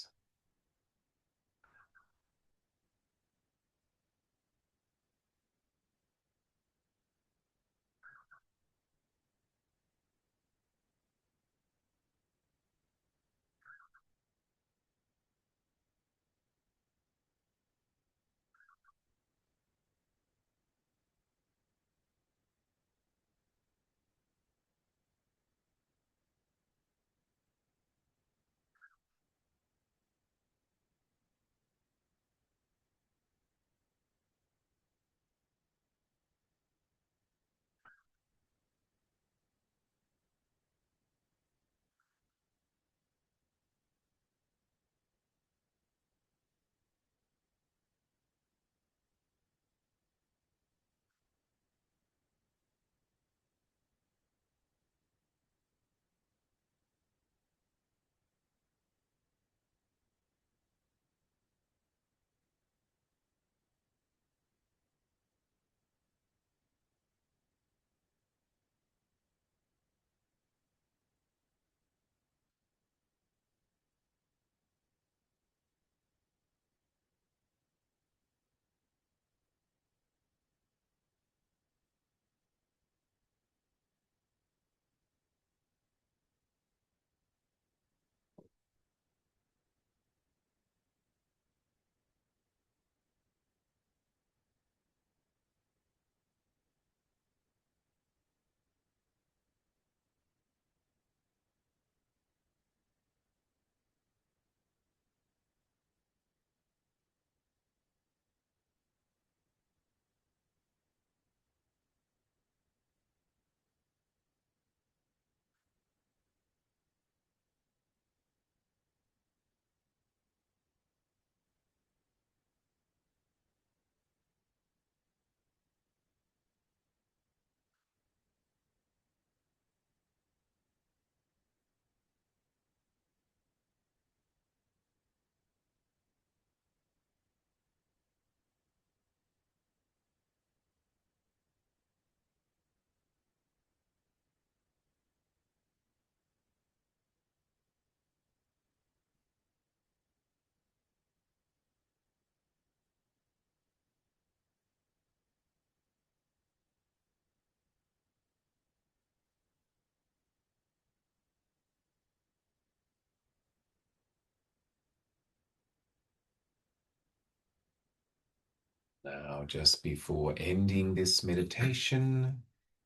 Now, just before ending this meditation,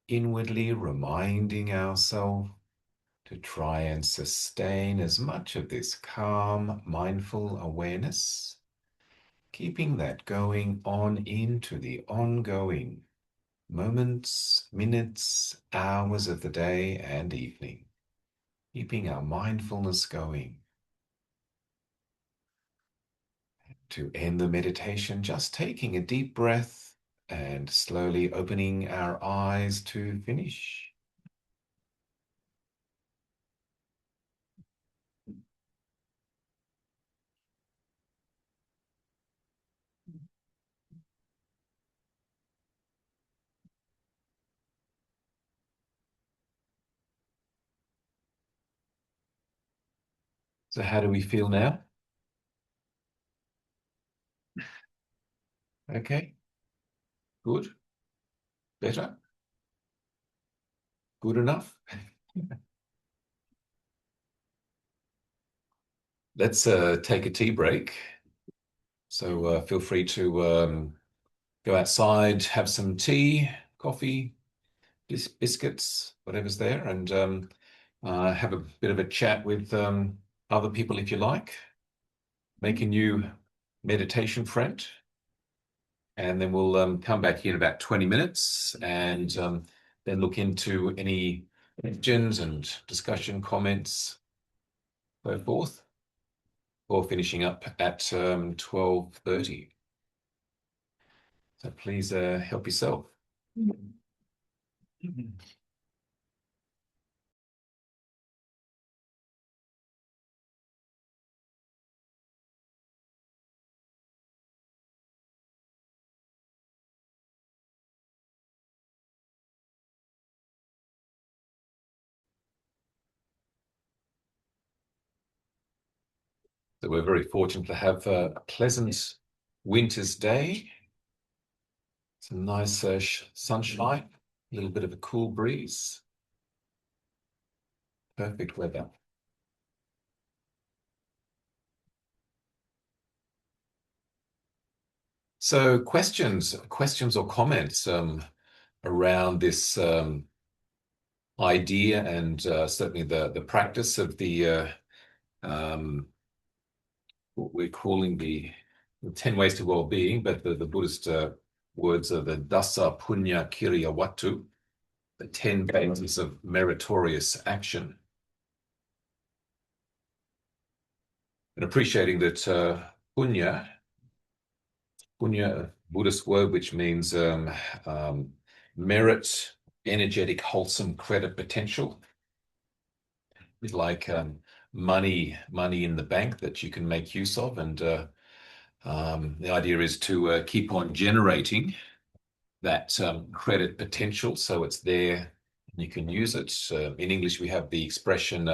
inwardly reminding ourselves to try and sustain as much of this calm, mindful awareness, keeping that going on into the ongoing moments, minutes, hours of the day and evening, keeping our mindfulness going. To end the meditation, just taking a deep breath and slowly opening our eyes to finish. So how do we feel now? Okay, good, better, good enough. Let's take a tea break. So feel free to go outside, have some tea, coffee, biscuits, whatever's there, and have a bit of a chat with other people if you like. Make a new meditation friend. And then we'll come back here in about 20 minutes and then look into any questions and discussion comments, so forth, or finishing up at 12:30. So please help yourself. So we're very fortunate to have a pleasant winter's day. Some nice sunshine, a little bit of a cool breeze. Perfect weather. So questions or comments around this idea and certainly the practice of the what we're calling the 10 ways to well-being, but the Buddhist words are the Dasa Punya Kiriya Watu, the 10 phases of meritorious action. And appreciating that punya, Buddhist word, which means merit, energetic, wholesome credit potential. It's like money in the bank that you can make use of. And the idea is to keep on generating that credit potential so it's there and you can use it. In English, we have the expression,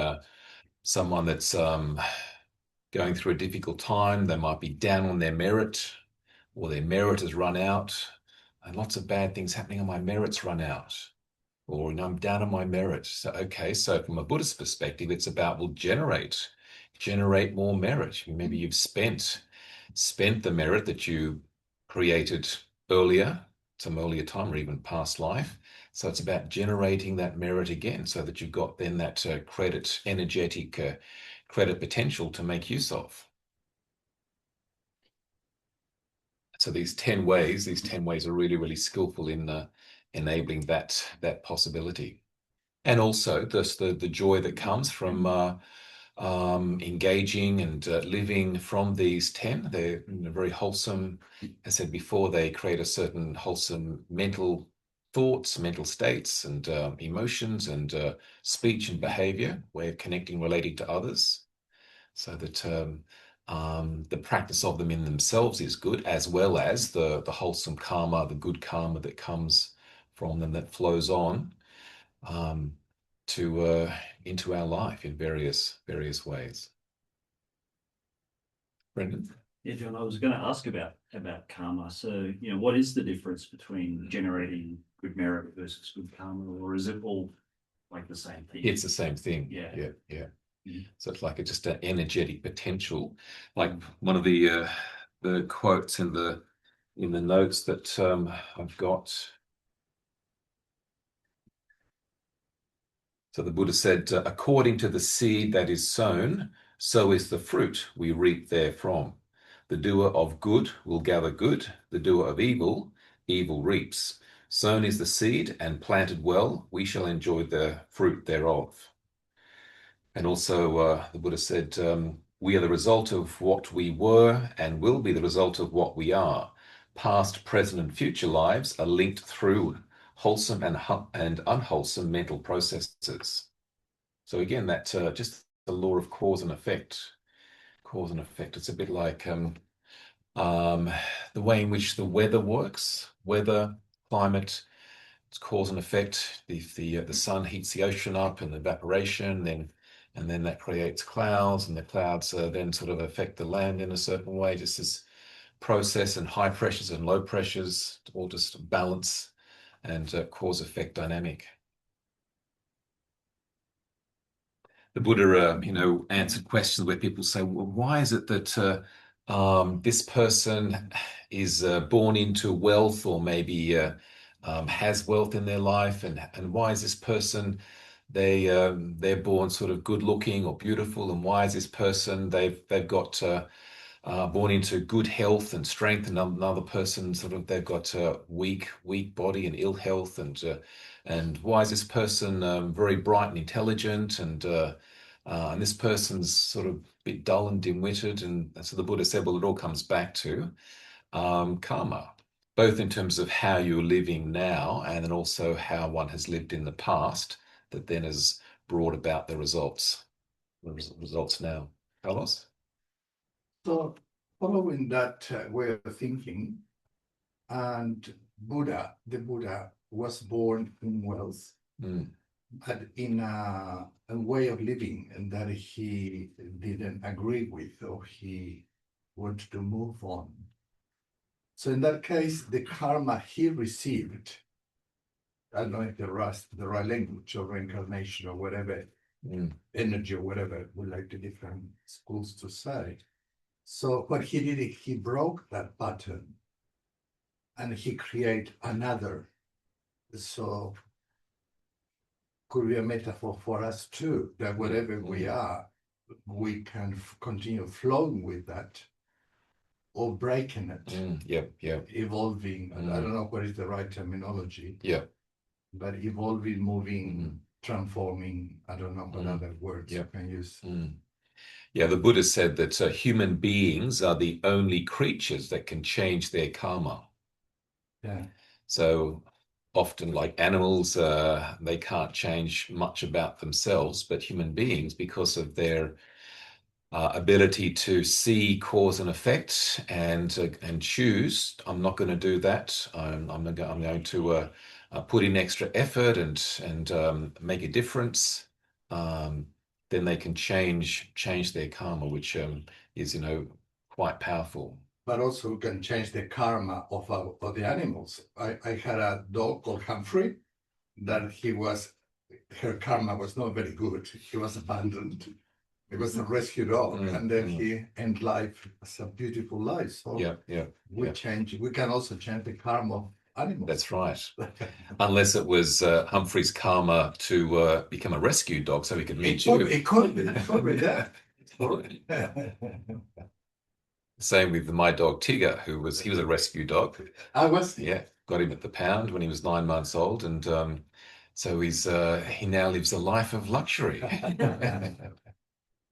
someone that's going through a difficult time, they might be down on their merit, or their merit has run out, and lots of bad things happening, and my merit's run out, or I'm down on my merit. So, okay, so from a Buddhist perspective, it's about, well, generate more merit. Maybe you've spent the merit that you created earlier, some earlier time, or even past life. So it's about generating that merit again, so that you've got then that credit, energetic credit potential to make use of. So these 10 ways are really, really skillful in enabling that possibility. And also the joy that comes from engaging and living from these 10. They're very wholesome. As I said before, they create a certain wholesome mental thoughts, mental states, and emotions, and speech and behavior, way of connecting, relating to others, so that the practice of them in themselves is good, as well as the wholesome karma, the good karma that comes from them, that flows on to into our life in various ways. Brendan? Yeah, John, I was going to ask about karma. So, what is the difference between generating good merit versus good karma, or is it all like the same thing? It's the same thing. Yeah. Mm-hmm. So it's like just an energetic potential. Like one of the quotes in the notes that I've got. So the Buddha said, according to the seed that is sown, so is the fruit we reap therefrom. The doer of good will gather good, the doer of evil reaps. Sown is the seed, and planted well, we shall enjoy the fruit thereof. And also the Buddha said, we are the result of what we were and will be the result of what we are. Past, present, and future lives are linked through wholesome and unwholesome mental processes. So again, that just the law of cause and effect. Cause and effect. It's a bit like the way in which the weather works. Weather, climate, it's cause and effect. The sun heats the ocean up and evaporation, and then that creates clouds, and the clouds then sort of affect the land in a certain way. Just this process, and high pressures and low pressures, all just balance and cause-effect dynamic. The Buddha, answered questions where people say, well, why is it that this person is born into wealth, or maybe has wealth in their life, and why is this person they're born sort of good looking or beautiful, and why is this person they've got born into good health and strength, and another person sort of they've got weak body and ill health, and why is this person very bright and intelligent, and this person's sort of a bit dull and dim-witted, and so the Buddha said, well, it all comes back to karma, both in terms of how you're living now, and then also how one has lived in the past, that then has brought about the results now. Carlos? So, following that way of thinking, and the Buddha was born in wealth. Mm. but in a way of living and that he didn't agree with or he wanted to move on. So in that case, the karma he received, I don't know if the right language or reincarnation or whatever, energy or whatever we like the different schools to say. So what he did, he broke that pattern and he created another. So could be a metaphor for us too, that wherever we are, we can continue flowing with that or breaking it, evolving. I don't know what is the right terminology. But evolving, moving, transforming, I don't know what other words you can use. Yeah, the Buddha said that human beings are the only creatures that can change their karma. Yeah. So often, like animals, they can't change much about themselves, but human beings, because of their ability to see cause and effect and choose, I'm not going to do that. I'm going to put in extra effort and make a difference. Then they can change their karma, which is quite powerful. But also can change the karma of the animals. I had a dog called Humphrey that her karma was not very good. He was abandoned. It was a rescue dog, and then he ended life as a beautiful life. So we can also change the karma of animals. That's right. Unless it was Humphrey's karma to become a rescue dog so he could meet you. It could be that. Same with my dog Tigger, he was a rescue dog. Was he? Yeah, got him at the pound when he was 9 months old, and so he now lives a life of luxury.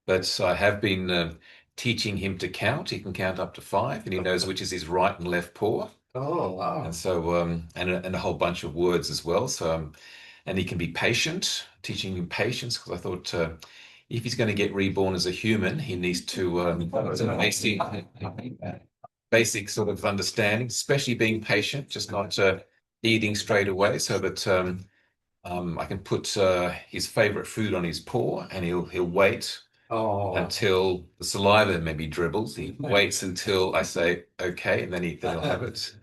But I have been teaching him to count. He can count up to 5, and he knows which is his right and left paw. Oh, wow. And so, and a whole bunch of words as well. So, and he can be patient, teaching him patience, because I thought if he's going to get reborn as a human, he needs to basic sort of understanding, especially being patient, just not eating straight away, so that I can put his favorite food on his paw, and he'll wait until the saliva maybe dribbles. He waits until I say okay, and then he'll have it.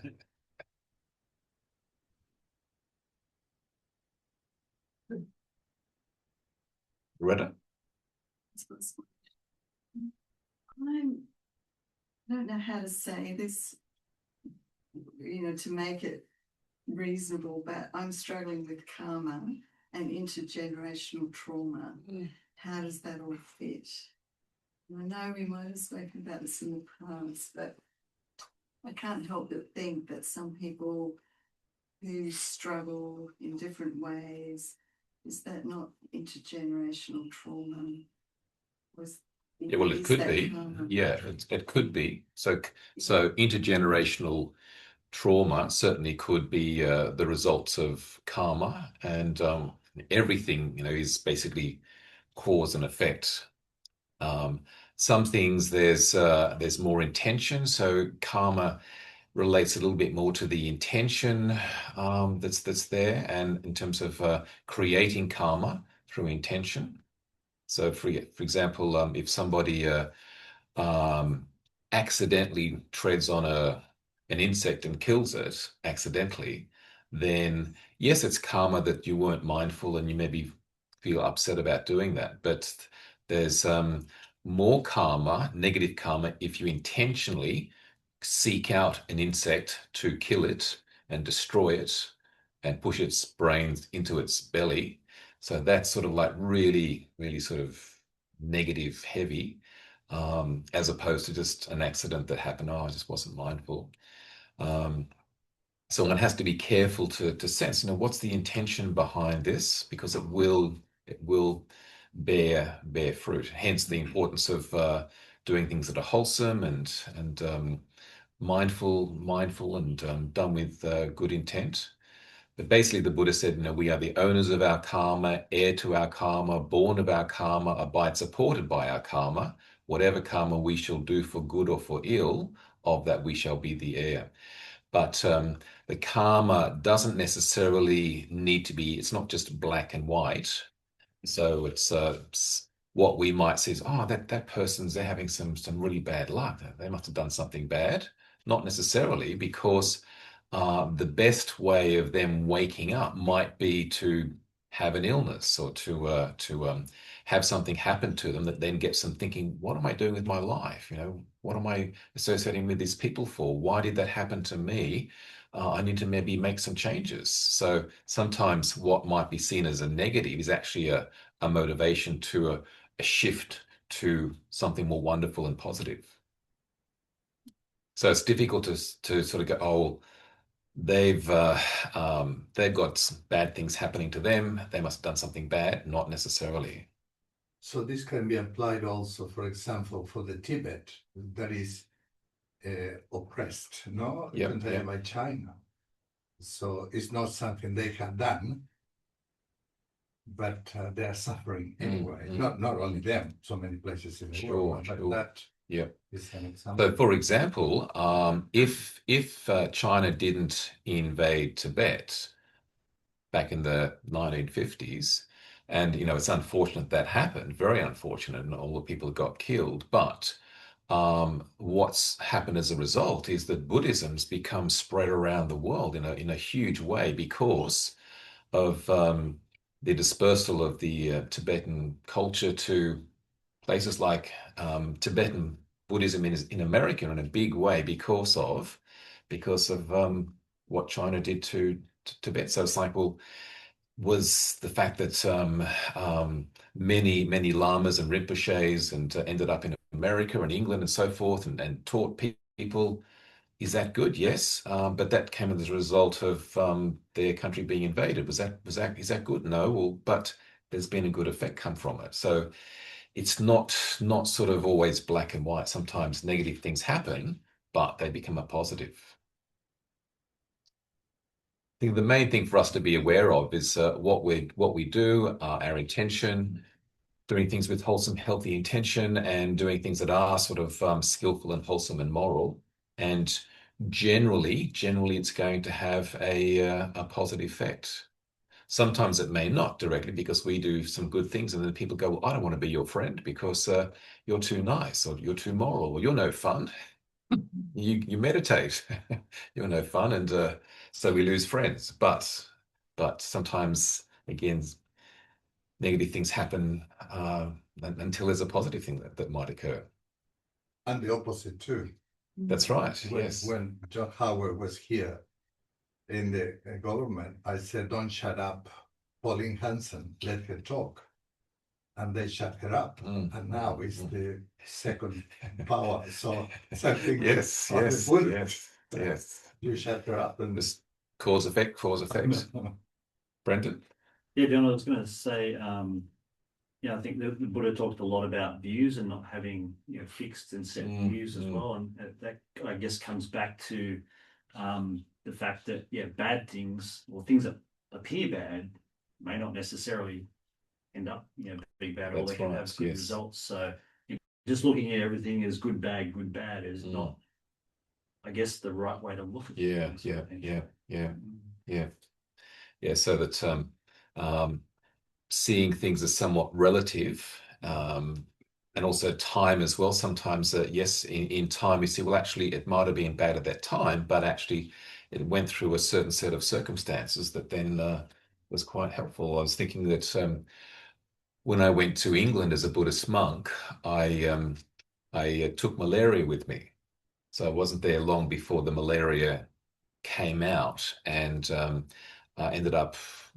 Loretta? I don't know how to say this, to make it reasonable, but I'm struggling with karma and intergenerational trauma. How does that all fit? And I know we might have spoken about this in the past, but I can't help but think that some people who struggle in different ways, is that not intergenerational trauma? Yeah, well, it could be. Karma? Yeah, it could be. So intergenerational trauma certainly could be the results of karma, and everything, is basically cause and effect. Some things there's more intention, so karma relates a little bit more to the intention that's there, and in terms of creating karma through intention. So, for example, if somebody accidentally treads on an insect and kills it accidentally, then yes, it's karma that you weren't mindful and you maybe feel upset about doing that. But there's more karma, negative karma, if you intentionally seek out an insect to kill it and destroy it and push its brains into its belly. So that's sort of like really, really sort of negative, heavy, as opposed to just an accident that happened. Oh, I just wasn't mindful. So one has to be careful to sense, what's the intention behind this, because it will bear fruit. Hence the importance of doing things that are wholesome and mindful and done with good intent. But basically, the Buddha said, we are the owners of our karma, heir to our karma, born of our karma, abide supported by our karma. Whatever karma we shall do for good or for ill, of that we shall be the heir. But the karma doesn't necessarily need to be, it's not just black and white. So it's what we might see is, oh, that person's, they're having some really bad luck. They must have done something bad. Not necessarily, because the best way of them waking up might be to have an illness, or to have something happen to them that then gets them thinking, what am I doing with my life? What am I associating with these people for? Why did that happen to me? I need to maybe make some changes. So sometimes what might be seen as a negative is actually a motivation to a shift to something more wonderful and positive. So it's difficult to sort of go, oh, they've got bad things happening to them. They must have done something bad. Not necessarily. So this can be applied also, for example, for the Tibet that is oppressed, no? Yep, Entirely yep. by China. So it's not something they have done, but they are suffering anyway. Not only them, so many places in the world, but that Yep. is an example. So, for example, if China didn't invade Tibet back in the 1950s, and it's unfortunate that happened, very unfortunate, and all the people got killed. But what's happened as a result is that Buddhism's become spread around the world in a huge way because of the dispersal of the Tibetan culture to places like Tibetan Buddhism in America in a big way because of what China did to Tibet. So it's like, well, was the fact that many lamas and rinpoches and ended up in America and England and so forth and taught people. Is that good? Yes, but that came as a result of their country being invaded. Is that good? No. Well, but there's been a good effect come from it. So it's not sort of always black and white. Sometimes negative things happen, but they become a positive. I think the main thing for us to be aware of is what we do, our intention, doing things with wholesome, healthy intention, and doing things that are sort of skillful and wholesome and moral. And generally, it's going to have a positive effect. Sometimes it may not directly because we do some good things, and then people go, well, I don't want to be your friend because you're too nice, or you're too moral, or you're no fun. You meditate, you're no fun, and so we lose friends. But sometimes, again, negative things happen until there's a positive thing that might occur. And the opposite too. That's right. When, Yes. when John Howard was here in the government, I said, don't shut up Pauline Hanson, let her talk. And they shut her up. And now it's the second power. So something yes. You shut her up and this cause effect. Brendan? Yeah, John, I was going to say, I think the Buddha talked a lot about views and not having fixed and set views as well, and that I guess comes back to the fact that bad things or things that appear bad may not necessarily end up being bad, or they can have good results. So just looking at everything as good, bad is not, I guess, the right way to look at things. Yeah. So that seeing things as somewhat relative, and also time as well. Sometimes, yes, in time you see, well, actually, it might have been bad at that time, but actually it went through a certain set of circumstances that then was quite helpful. I was thinking that when I went to England as a Buddhist monk, I took malaria with me. So I wasn't there long before the malaria came out, and I ended up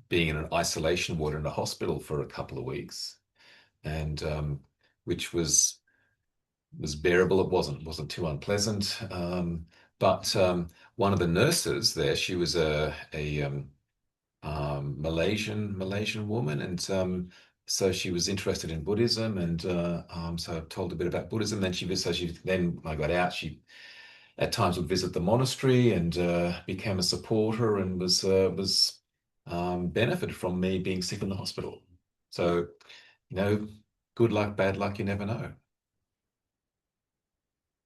being in an isolation ward in a hospital for a couple of weeks, and which was bearable. It wasn't too unpleasant. But one of the nurses there, she was a Malaysian woman, and so she was interested in Buddhism, and so I told a bit about Buddhism. Then then when I got out, she at times would visit the monastery and became a supporter and was benefited from me being sick in the hospital. So, good luck, bad luck, you never know.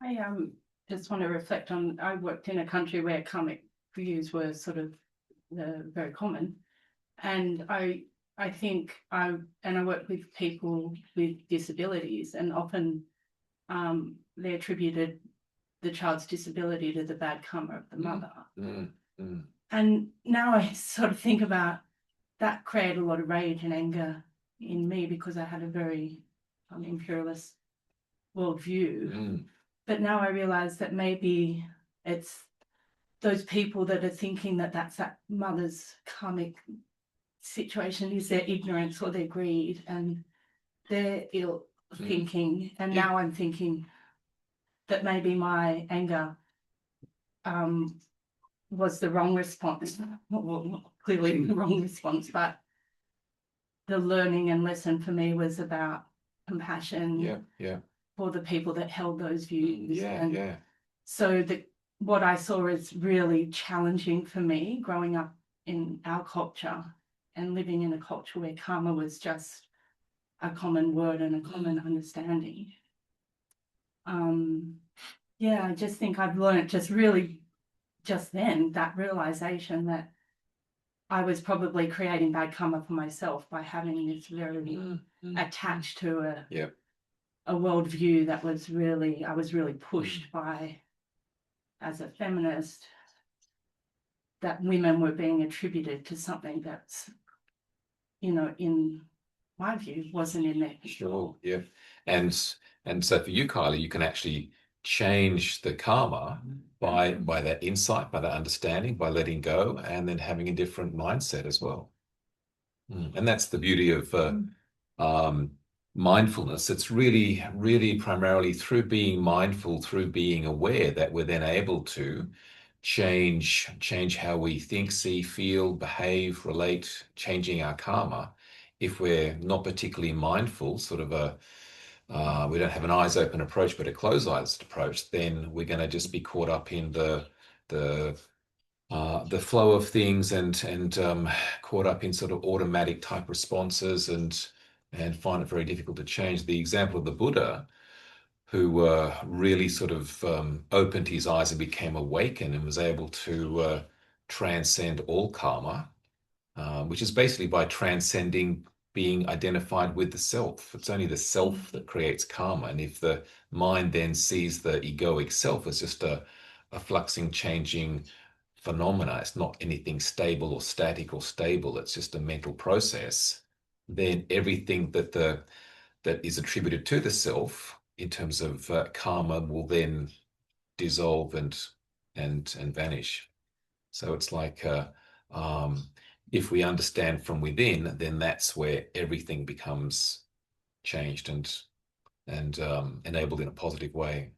I just want to reflect on, I worked in a country where karmic views were sort of very common. And I think I work with people with disabilities, and often they attributed the child's disability to the bad karma of the mother. And now I sort of think about that created a lot of rage and anger in me, because I had a very imperialist worldview. But now I realize that maybe it's those people that are thinking that that's that mother's karmic situation is their ignorance or their greed and their ill thinking. And now I'm thinking that maybe my anger was the wrong response. Well, clearly the wrong response, but the learning and lesson for me was about compassion for the people that held those views. So what I saw is really challenging for me growing up in our culture and living in a culture where karma was just a common word and a common understanding. I just think I've learned just then that realization that I was probably creating bad karma for myself by having this very attached to a worldview that I was really pushed by, as a feminist, that women were being attributed to something that's, in my view, wasn't in there. Sure, yeah. And so for you, Kylie, you can actually change the karma by that insight, by that understanding, by letting go, and then having a different mindset as well. And that's the beauty of mindfulness. It's really, really primarily through being mindful, through being aware, that we're then able to change how we think, see, feel, behave, relate, changing our karma. If we're not particularly mindful, sort of we don't have an eyes open approach, but a closed eyes approach, then we're going to just be caught up in the flow of things and caught up in sort of automatic type responses and find it very difficult to change. The example of the Buddha, who really sort of opened his eyes and became awakened and was able to transcend all karma, which is basically by transcending being identified with the self. It's only the self that creates karma. And if the mind then sees the egoic self as just a fluxing, changing phenomena, it's not anything stable or static or stable, it's just a mental process, then everything that is attributed to the self in terms of karma will then dissolve and vanish. So it's like if we understand from within, then that's where everything becomes changed and enabled in a positive way.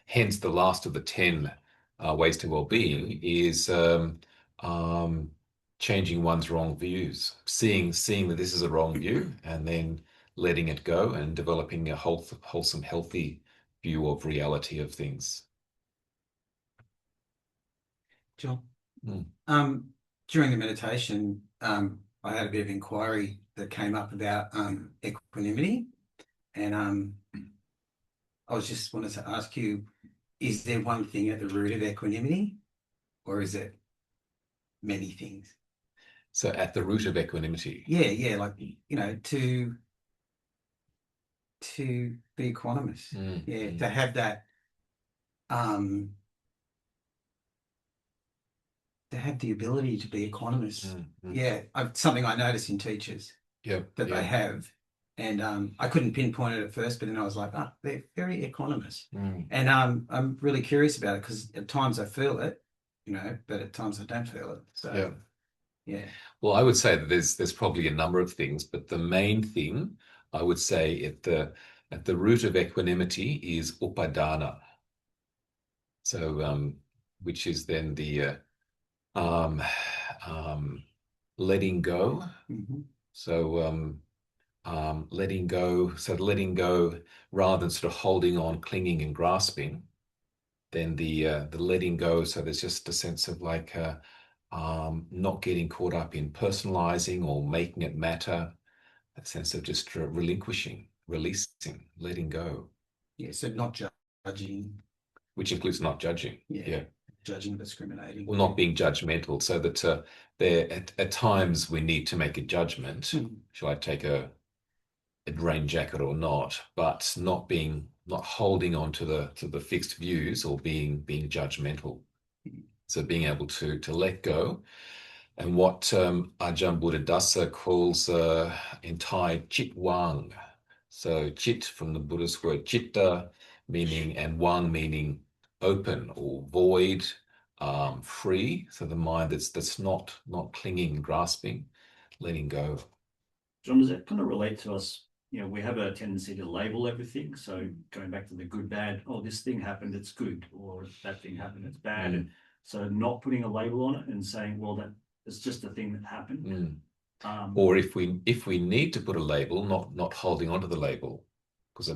Hence, the last of the 10 ways to well-being is changing one's wrong views, seeing that this is a wrong view, and then letting it go and developing a wholesome, healthy view of reality of things. John, during the meditation, I had a bit of inquiry that came up about equanimity, and I was just wanted to ask you, is there one thing at the root of equanimity, or is it many things? So at the root of equanimity? Yeah, like, to be equanimous. To have that, to have the ability to be equanimous. Something I notice in teachers that they have. And I couldn't pinpoint it at first, but then I was like, they're very equanimous. And I'm really curious about it, because at times I feel it, but at times I don't feel it. So, yeah. Well, I would say that there's probably a number of things, but the main thing I would say at the root of equanimity is upadana. So, which is then the letting go. So, letting go. So letting go rather than sort of holding on, clinging and grasping. Then the letting go. So there's just a sense of like not getting caught up in personalizing or making it matter. A sense of just relinquishing, releasing, letting go. Yeah. So not judging. Which includes not judging. Yeah. judging, discriminating. Well, not being judgmental, so that there at times we need to make a judgment. Shall I take a rain jacket or not? But not holding on to the fixed views or being judgmental. So being able to let go. And what Ajahn Buddhadasa calls in Thai chit wang. So chit from the Buddhist word chitta, meaning, and wang meaning open or void, free. So the mind that's not clinging, grasping, letting go. John, does that kind of relate to us? You know, we have a tendency to label everything. So going back to the good, bad, oh, this thing happened, it's good, or that thing happened, it's bad. And so not putting a label on it and saying, well, that it's just a thing that happened. Or if we need to put a label, not holding onto the label, because the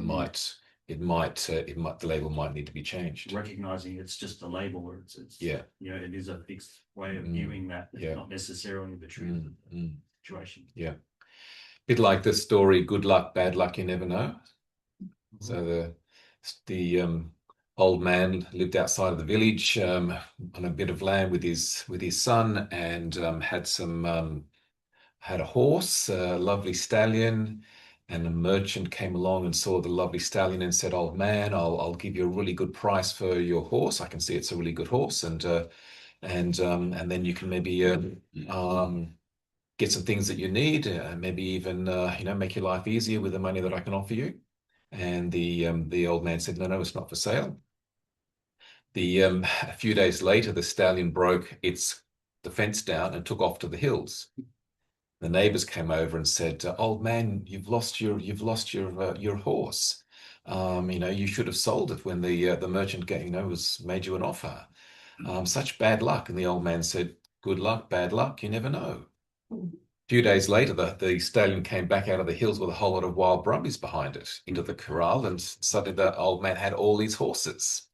label might need to be changed. Recognizing it's just a label, or it's yeah, you know, it is a fixed way of viewing that. It's not necessarily the truth of the situation. Yeah. Bit like the story, good luck, bad luck, you never know. So the old man lived outside of the village on a bit of land with his son, and had a horse, a lovely stallion, and a merchant came along and saw the lovely stallion and said, "Old man, I'll give you a really good price for your horse. I can see it's a really good horse, and then you can maybe get some things that you need, maybe even make your life easier with the money that I can offer you." And the old man said, "No, it's not for sale." A few days later, the stallion broke the fence down and took off to the hills. The neighbors came over and said, "Old man, you've lost your horse. You should have sold it when the merchant made you an offer. Such bad luck." And the old man said, "Good luck, bad luck, you never know." A few days later, the stallion came back out of the hills with a whole lot of wild brumbies behind it into the corral, and suddenly the old man had all these horses.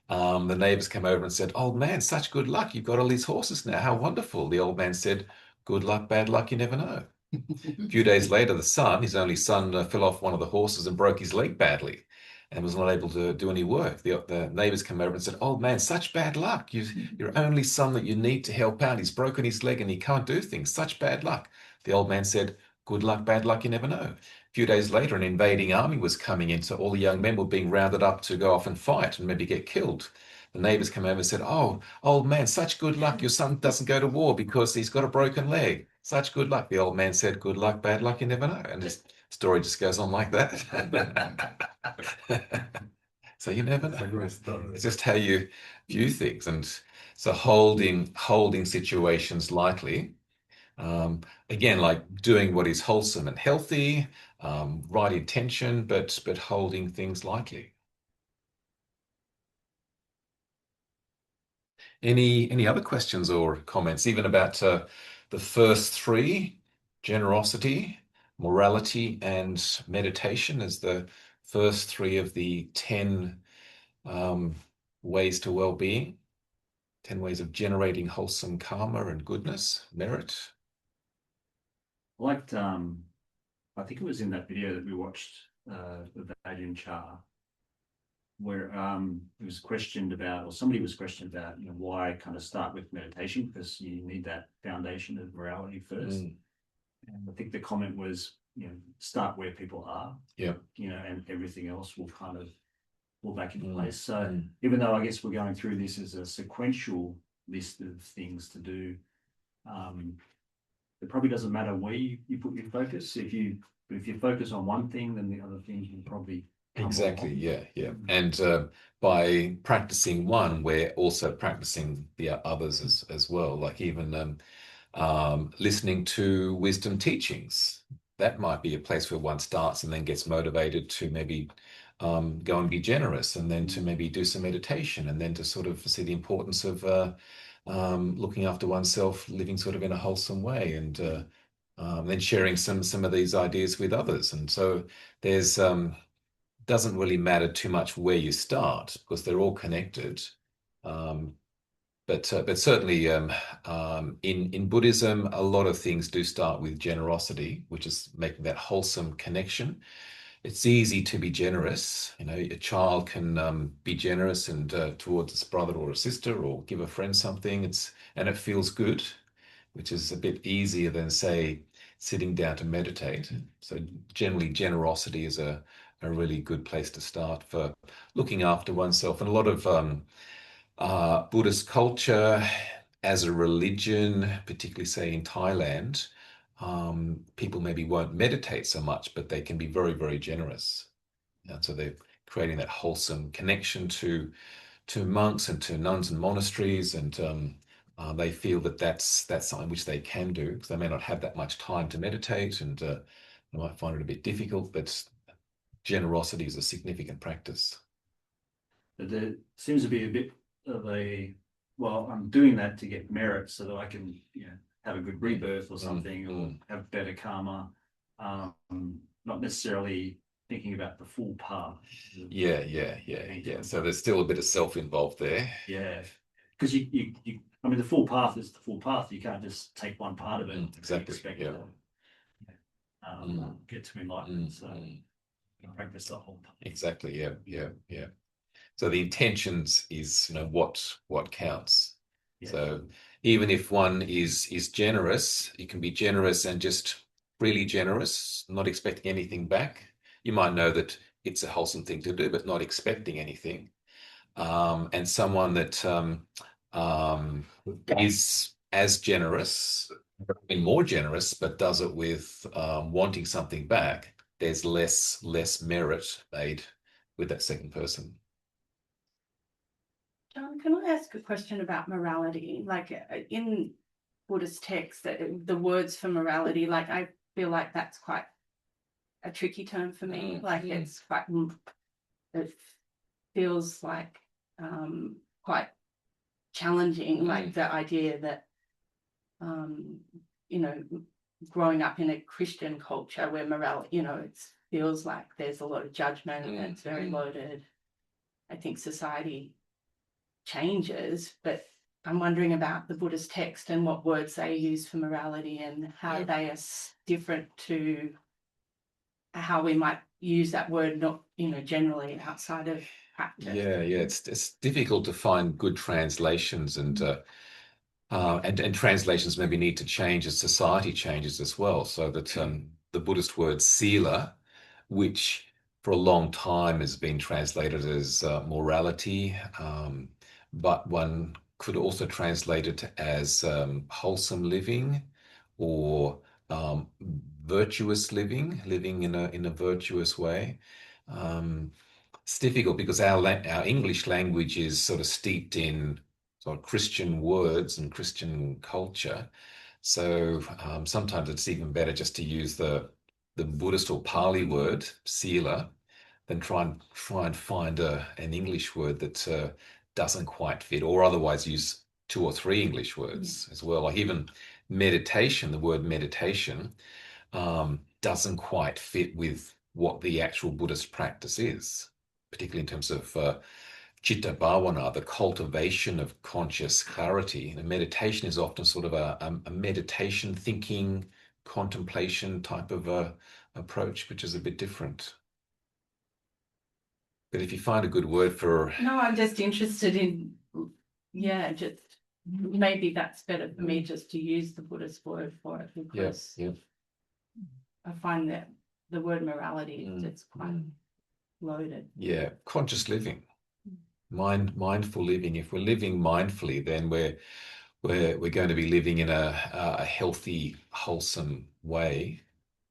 The neighbors came over and said, "Old man, such good luck. You've got all these horses now. How wonderful." The old man said, "Good luck, bad luck, you never know." A few days later, his only son, fell off one of the horses and broke his leg badly and was not able to do any work. The neighbors came over and said, "Old man, such bad luck. Your only son that you need to help out, he's broken his leg and he can't do things. Such bad luck." The old man said, "Good luck, bad luck, you never know." A few days later, an invading army was coming in, so all the young men were being rounded up to go off and fight and maybe get killed. The neighbors came over and said, "Oh, old man, such good luck. Your son doesn't go to war because he's got a broken leg. Such good luck." The old man said, "Good luck, bad luck, you never know." And this story just goes on like that. So you never know. It's just how you view things. And so holding situations lightly. Again, like doing what is wholesome and healthy, right intention, but holding things lightly. Any other questions or comments, even about the first three: generosity, morality, and meditation, as the first three of the 10 ways to well-being, 10 ways of generating wholesome karma and goodness, merit? I liked, I think it was in that video that we watched with Ajahn Chah, where it was questioned about, or somebody was questioned about, why kind of start with meditation, because you need that foundation of morality first. And I think the comment was, start where people are. Yeah. And everything else will kind of fall back into place. So even though I guess we're going through this as a sequential list of things to do, it probably doesn't matter where you put your focus. If you focus on one thing, then the other things will probably come exactly along. Yeah. And by practicing one, we're also practicing the others as well. Like even listening to wisdom teachings, that might be a place where one starts and then gets motivated to maybe go and be generous, and then to maybe do some meditation, and then to sort of see the importance of looking after oneself, living sort of in a wholesome way, and then sharing some of these ideas with others. And so there's doesn't really matter too much where you start, because they're all connected. But certainly in Buddhism, a lot of things do start with generosity, which is making that wholesome connection. it's easy to be generous. You know, a child can be generous and towards its brother or a sister, or give a friend something. And it feels good, which is a bit easier than, say, sitting down to meditate. So generally, generosity is a really good place to start for looking after oneself. And a lot of Buddhist culture as a religion, particularly say in Thailand, people maybe won't meditate so much, but they can be very, very generous. And so they're creating that wholesome connection to monks and to nuns and monasteries, and they feel that that's something which they can do, because they may not have that much time to meditate, and they might find it a bit difficult, but generosity is a significant practice. But there seems to be a bit of well, I'm doing that to get merit so that I can, have a good rebirth or something, or have better karma. Not necessarily thinking about the full path. Yeah. So there's still a bit of self involved there. Yeah, because I mean, the full path is the full path. You can't just take one part of it and exactly. expect Yeah. to get to enlightenment. So you practice the whole path. Exactly. Yeah. So the intentions is, what counts. Yeah. So even if one is generous, you can be generous and just really generous, not expecting anything back. You might know that it's a wholesome thing to do, but not expecting anything. And someone that is as generous and more generous, but does it with wanting something back, there's less merit made with that second person. John, can I ask a question about morality? Like in Buddhist texts, the words for morality, like I feel like that's quite a tricky term for me. Like it's quite, it feels like quite challenging, like the idea that, growing up in a Christian culture where morality, it feels like there's a lot of judgment and it's very loaded. I think society changes, but I'm wondering about the Buddhist text and what words they use for morality and how they are different to how we might use that word, not generally outside of practice. Yeah. It's difficult to find good translations, and translations maybe need to change as society changes as well. So that the Buddhist word sila, which for a long time has been translated as morality, but one could also translate it as wholesome living, or virtuous living in a virtuous way. It's difficult because our English language is sort of steeped in sort of Christian words and Christian culture. So sometimes it's even better just to use the Buddhist or Pali word, sila, than try and find an English word that doesn't quite fit, or otherwise use two or three English words as well. Like even meditation, the word meditation doesn't quite fit with what the actual Buddhist practice is, particularly in terms of citta bhavana, the cultivation of conscious clarity. And meditation is often sort of a meditation, thinking, contemplation type of approach, which is a bit different. But if you find a good word for... No, I'm just interested in, just maybe that's better for me just to use the Buddhist word for it, because I find that the word morality, it's quite loaded. Yeah, conscious living, mindful living. If we're living mindfully, then we're going to be living in a healthy, wholesome way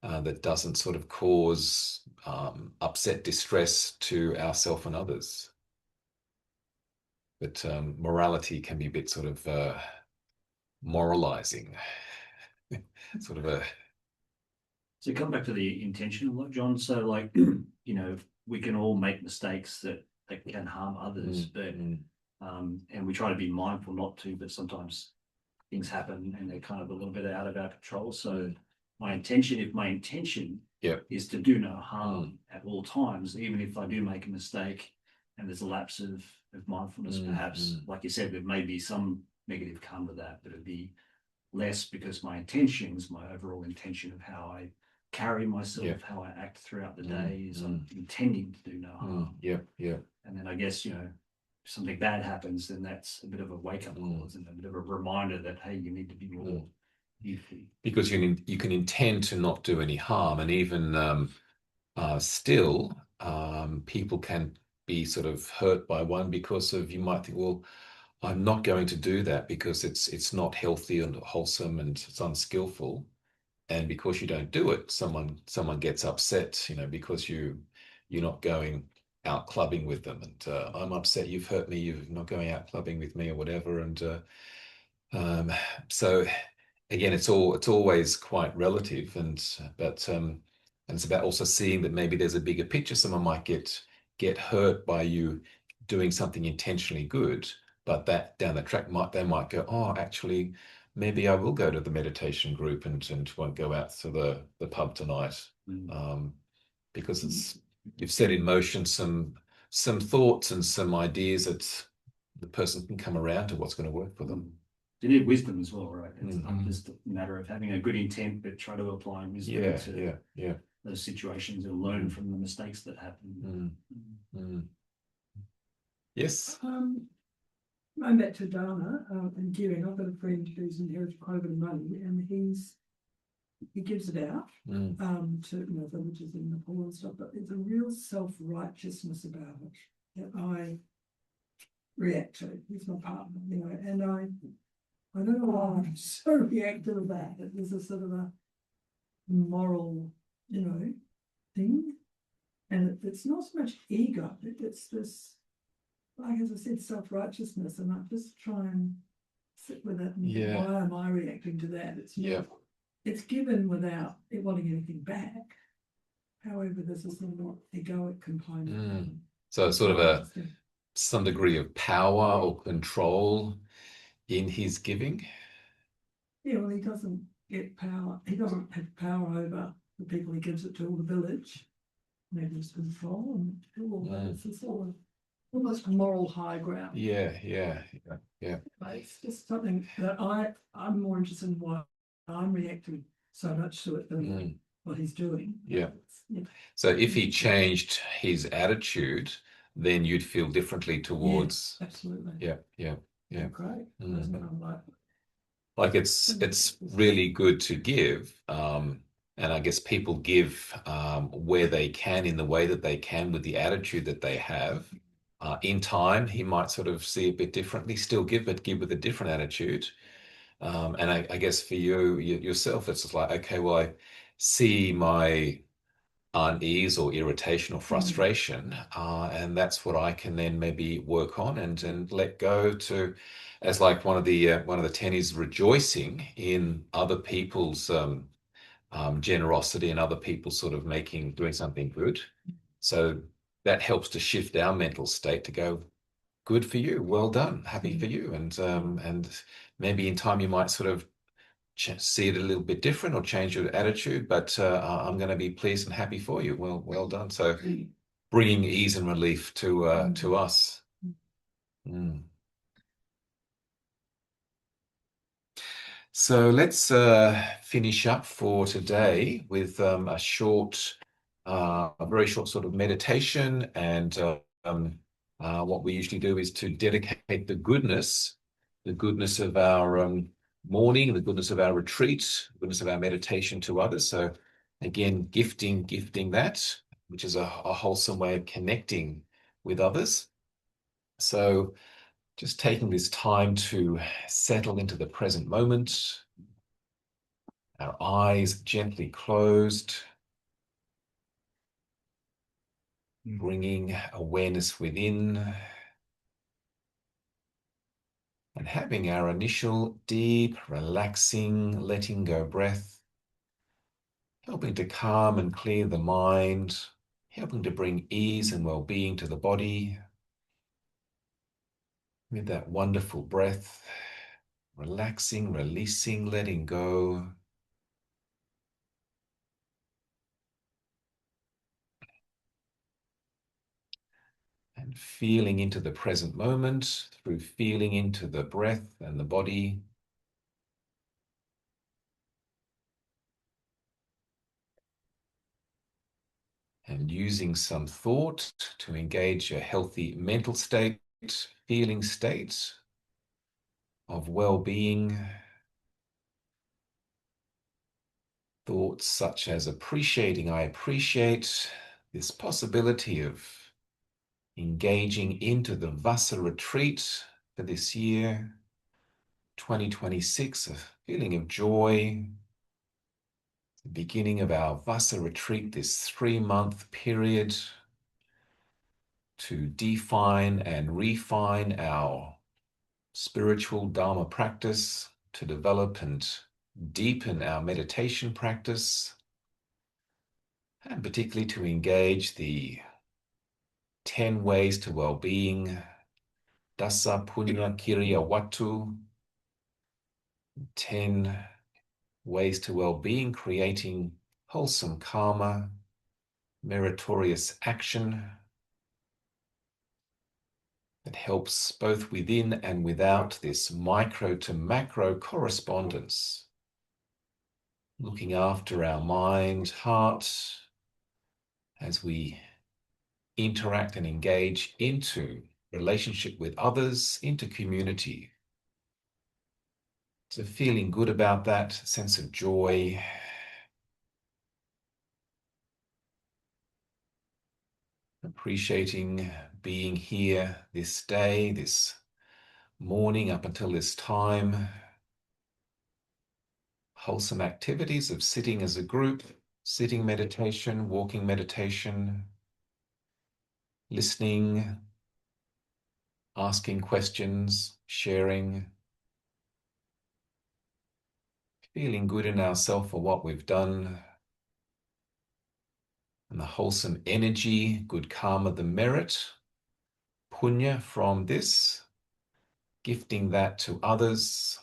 that doesn't sort of cause upset, distress to ourselves and others. But morality can be a bit sort of moralizing, sort of a... So come back to the intention a lot, John. So like, we can all make mistakes that can harm others, but and we try to be mindful not to, but sometimes things happen and they're kind of a little bit out of our control. So if my intention is to do no harm at all times, even if I do make a mistake and there's a lapse of mindfulness, perhaps, like you said, there may be some negative karma to that, but it'd be less because my overall intention of how I carry myself, Yeah. how I act throughout the Mm, day is I'm intending to do no harm. Yeah, yeah. And then I guess, if something bad happens, then that's a bit of a wake-up call, isn't it? A bit of a reminder that, hey, you need to be more youthful. Because you can intend to not do any harm, and even still, people can be sort of hurt by one because of, you might think, well, I'm not going to do that because it's not healthy and wholesome and it's unskillful. And because you don't do it, someone gets upset, because you're not going out clubbing with them, and I'm upset you've hurt me, you're not going out clubbing with me or whatever. And um, so again, it's always quite relative, and it's about also seeing that maybe there's a bigger picture. Someone might get hurt by you doing something intentionally good, but that down the track they might go, oh, actually, maybe I will go to the meditation group and won't go out to the pub tonight, because you've set in motion some thoughts and some ideas that the person can come around to what's going to work for them. You need wisdom as well, right? It's not just a matter of having a good intent, but try to apply wisdom to those situations and learn from the mistakes that happen. Yes. Going back to Dharma and giving, I've got a friend who's inherited quite a bit of money, and he gives it out to villages in Nepal and stuff. But there's a real self-righteousness about it that I react to. He's my partner, and I don't know why I'm so reactive to that. There's a sort of a moral, thing, and it's not so much ego. It's this, like as I said, self-righteousness, and I just try and sit with it. And why am I reacting to that? It's not, it's given without it wanting anything back. However, there's a sort of egoic component. So it's sort of some degree of power or control in his giving. Yeah, well, he doesn't get power. He doesn't have power over the people he gives it to, or the village. Maybe it's control and all that. It's a sort of almost moral high ground. Yeah. But it's just something that I'm more interested in why I'm reacting so much to it than what he's doing. Yeah. So if he changed his attitude, then you'd feel differently towards. Yeah, absolutely. Yeah. Great. That's what I'm like. Like it's really good to give, and I guess people give where they can, in the way that they can, with the attitude that they have. In time, he might sort of see a bit differently, still give, but give with a different attitude. And I guess for yourself, it's just like, okay, well, I see my unease or irritation or frustration, and that's what I can then maybe work on and let go to, as like one of the 10 is rejoicing in other people's generosity and other people sort of doing something good. So that helps to shift our mental state to go, good for you, well done, happy for you, and maybe in time you might sort of see it a little bit different or change your attitude, but I'm going to be pleased and happy for you. Well done. So bringing ease and relief to us. So let's finish up for today with a very short sort of meditation. And what we usually do is to dedicate the goodness of our morning, the goodness of our retreat, the goodness of our meditation to others. So again, gifting that, which is a wholesome way of connecting with others. So just taking this time to settle into the present moment, our eyes gently closed, bringing awareness within, and having our initial deep, relaxing, letting go breath, helping to calm and clear the mind, helping to bring ease and well-being to the body. With that wonderful breath, relaxing, releasing, letting go. And feeling into the present moment through feeling into the breath and the body. and using some thought to engage a healthy mental state, feeling state of well-being. Thoughts such as appreciating, I appreciate this possibility of engaging into the Vassa Retreat for this year, 2026, a feeling of joy. The beginning of our Vassa Retreat, this 3-month period to define and refine our spiritual Dharma practice, to develop and deepen our meditation practice, and particularly to engage the 10 ways to well-being, Dasa Punya Kiriya Watu, 10 ways to well-being, creating wholesome karma, meritorious action that helps both within and without this micro to macro correspondence, looking after our mind, heart, as we interact and engage into relationship with others, into community. So feeling good about that, sense of joy. Appreciating being here this day, this morning up until this time. Wholesome activities of sitting as a group, sitting meditation, walking meditation, listening, asking questions, sharing, feeling good in ourselves for what we've done, and the wholesome energy, good karma, the merit, punya from this, gifting that to others.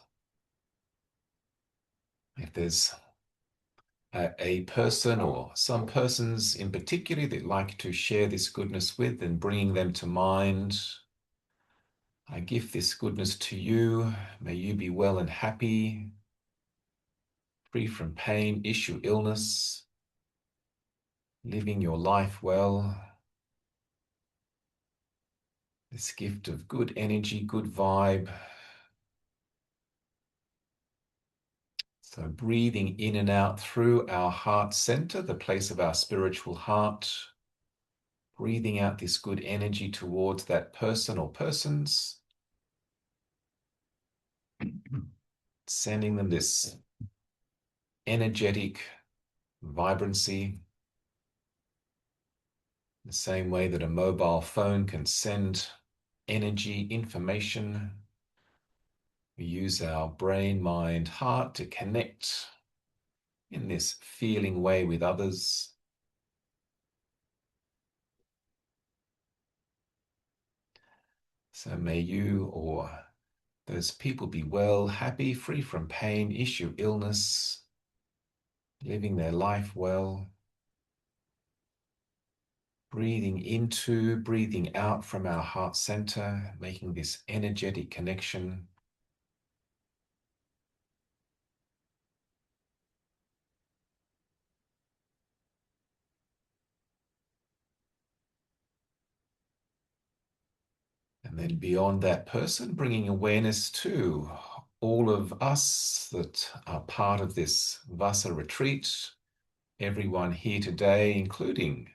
If there's a person or some persons in particular that like to share this goodness with, and bringing them to mind, I give this goodness to you. May you be well and happy, free from pain, issue, illness, living your life well. This gift of good energy, good vibe. So breathing in and out through our heart center, the place of our spiritual heart. Breathing out this good energy towards that person or persons. Sending them this energetic vibrancy. The same way that a mobile phone can send energy, information. We use our brain, mind, heart to connect in this feeling way with others. So may you or those people be well, happy, free from pain, issue, illness, living their life well. Breathing into, breathing out from our heart center, making this energetic connection. And then beyond that person, bringing awareness to all of us that are part of this Vassa Retreat, everyone here today, including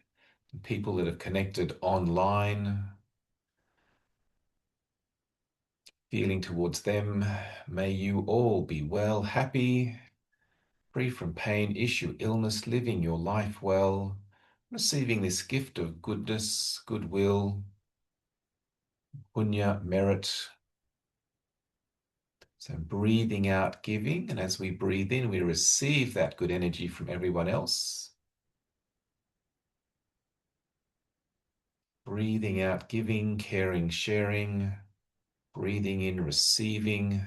people that have connected online, feeling towards them. May you all be well, happy, free from pain, issue, illness, living your life well, receiving this gift of goodness, goodwill, punya, merit. So breathing out, giving, and as we breathe in, we receive that good energy from everyone else. Breathing out, giving, caring, sharing. Breathing in, receiving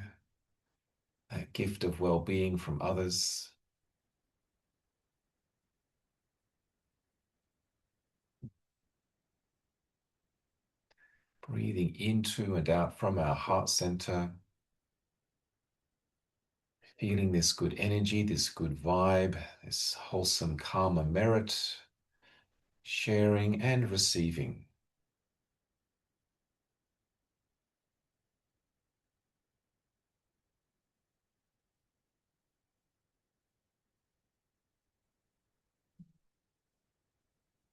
that gift of well-being from others. Breathing into and out from our heart center. Feeling this good energy, this good vibe, this wholesome karma merit, sharing and receiving.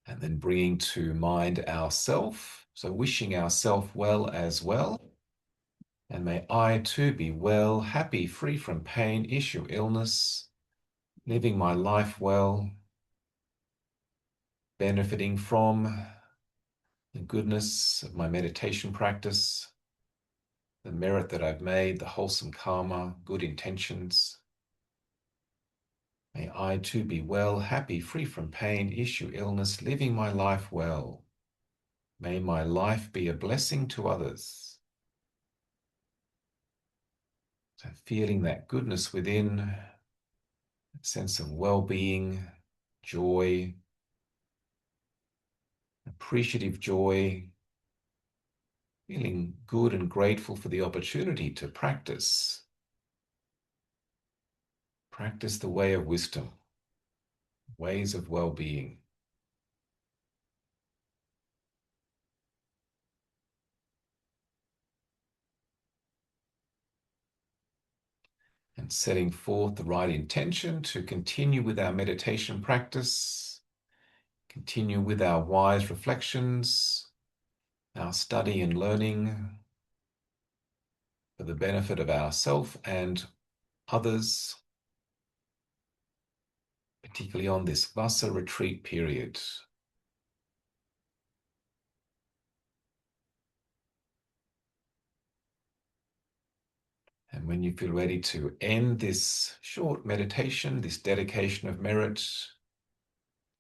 And then bringing to mind ourself, so wishing ourself well as well. And may I too be well, happy, free from pain, issue, illness, living my life well, benefiting from the goodness of my meditation practice, the merit that I've made, the wholesome karma, good intentions. May I too be well, happy, free from pain, issue, illness, living my life well. May my life be a blessing to others. So feeling that goodness within, a sense of well-being, joy, appreciative joy, feeling good and grateful for the opportunity to practice the way of wisdom, ways of well-being. And setting forth the right intention to continue with our meditation practice, continue with our wise reflections, our study and learning for the benefit of ourselves and others, particularly on this Vassa Retreat period. And when you feel ready to end this short meditation, this dedication of merit,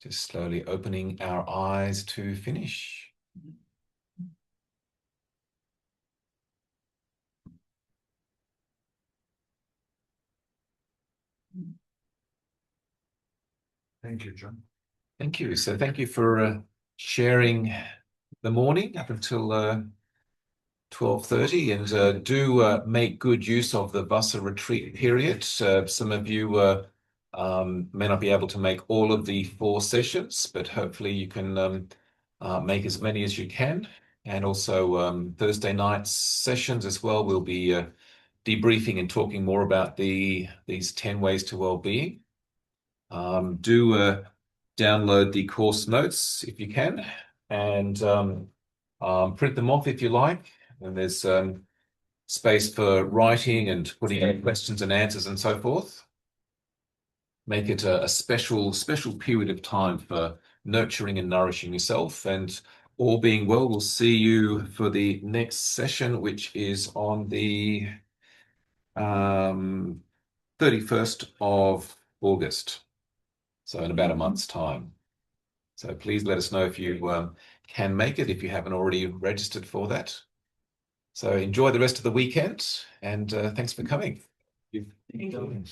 just slowly opening our eyes to finish. Thank you, John. Thank you. So thank you for sharing the morning up until 12:30, and do make good use of the Vassa Retreat period. Some of you may not be able to make all of the 4 sessions, but hopefully you can make as many as you can. And also Thursday night sessions as well. We'll be debriefing and talking more about these 10 ways to well-being. Do download the course notes if you can, and print them off if you like. And there's space for writing and putting in questions and answers and so forth. Make it a special period of time for nurturing and nourishing yourself. And all being well, we'll see you for the next session, which is on the 31st of August. So in about a month's time. So please let us know if you can make it, if you haven't already registered for that. So enjoy the rest of the weekend, and thanks for coming. Thank you.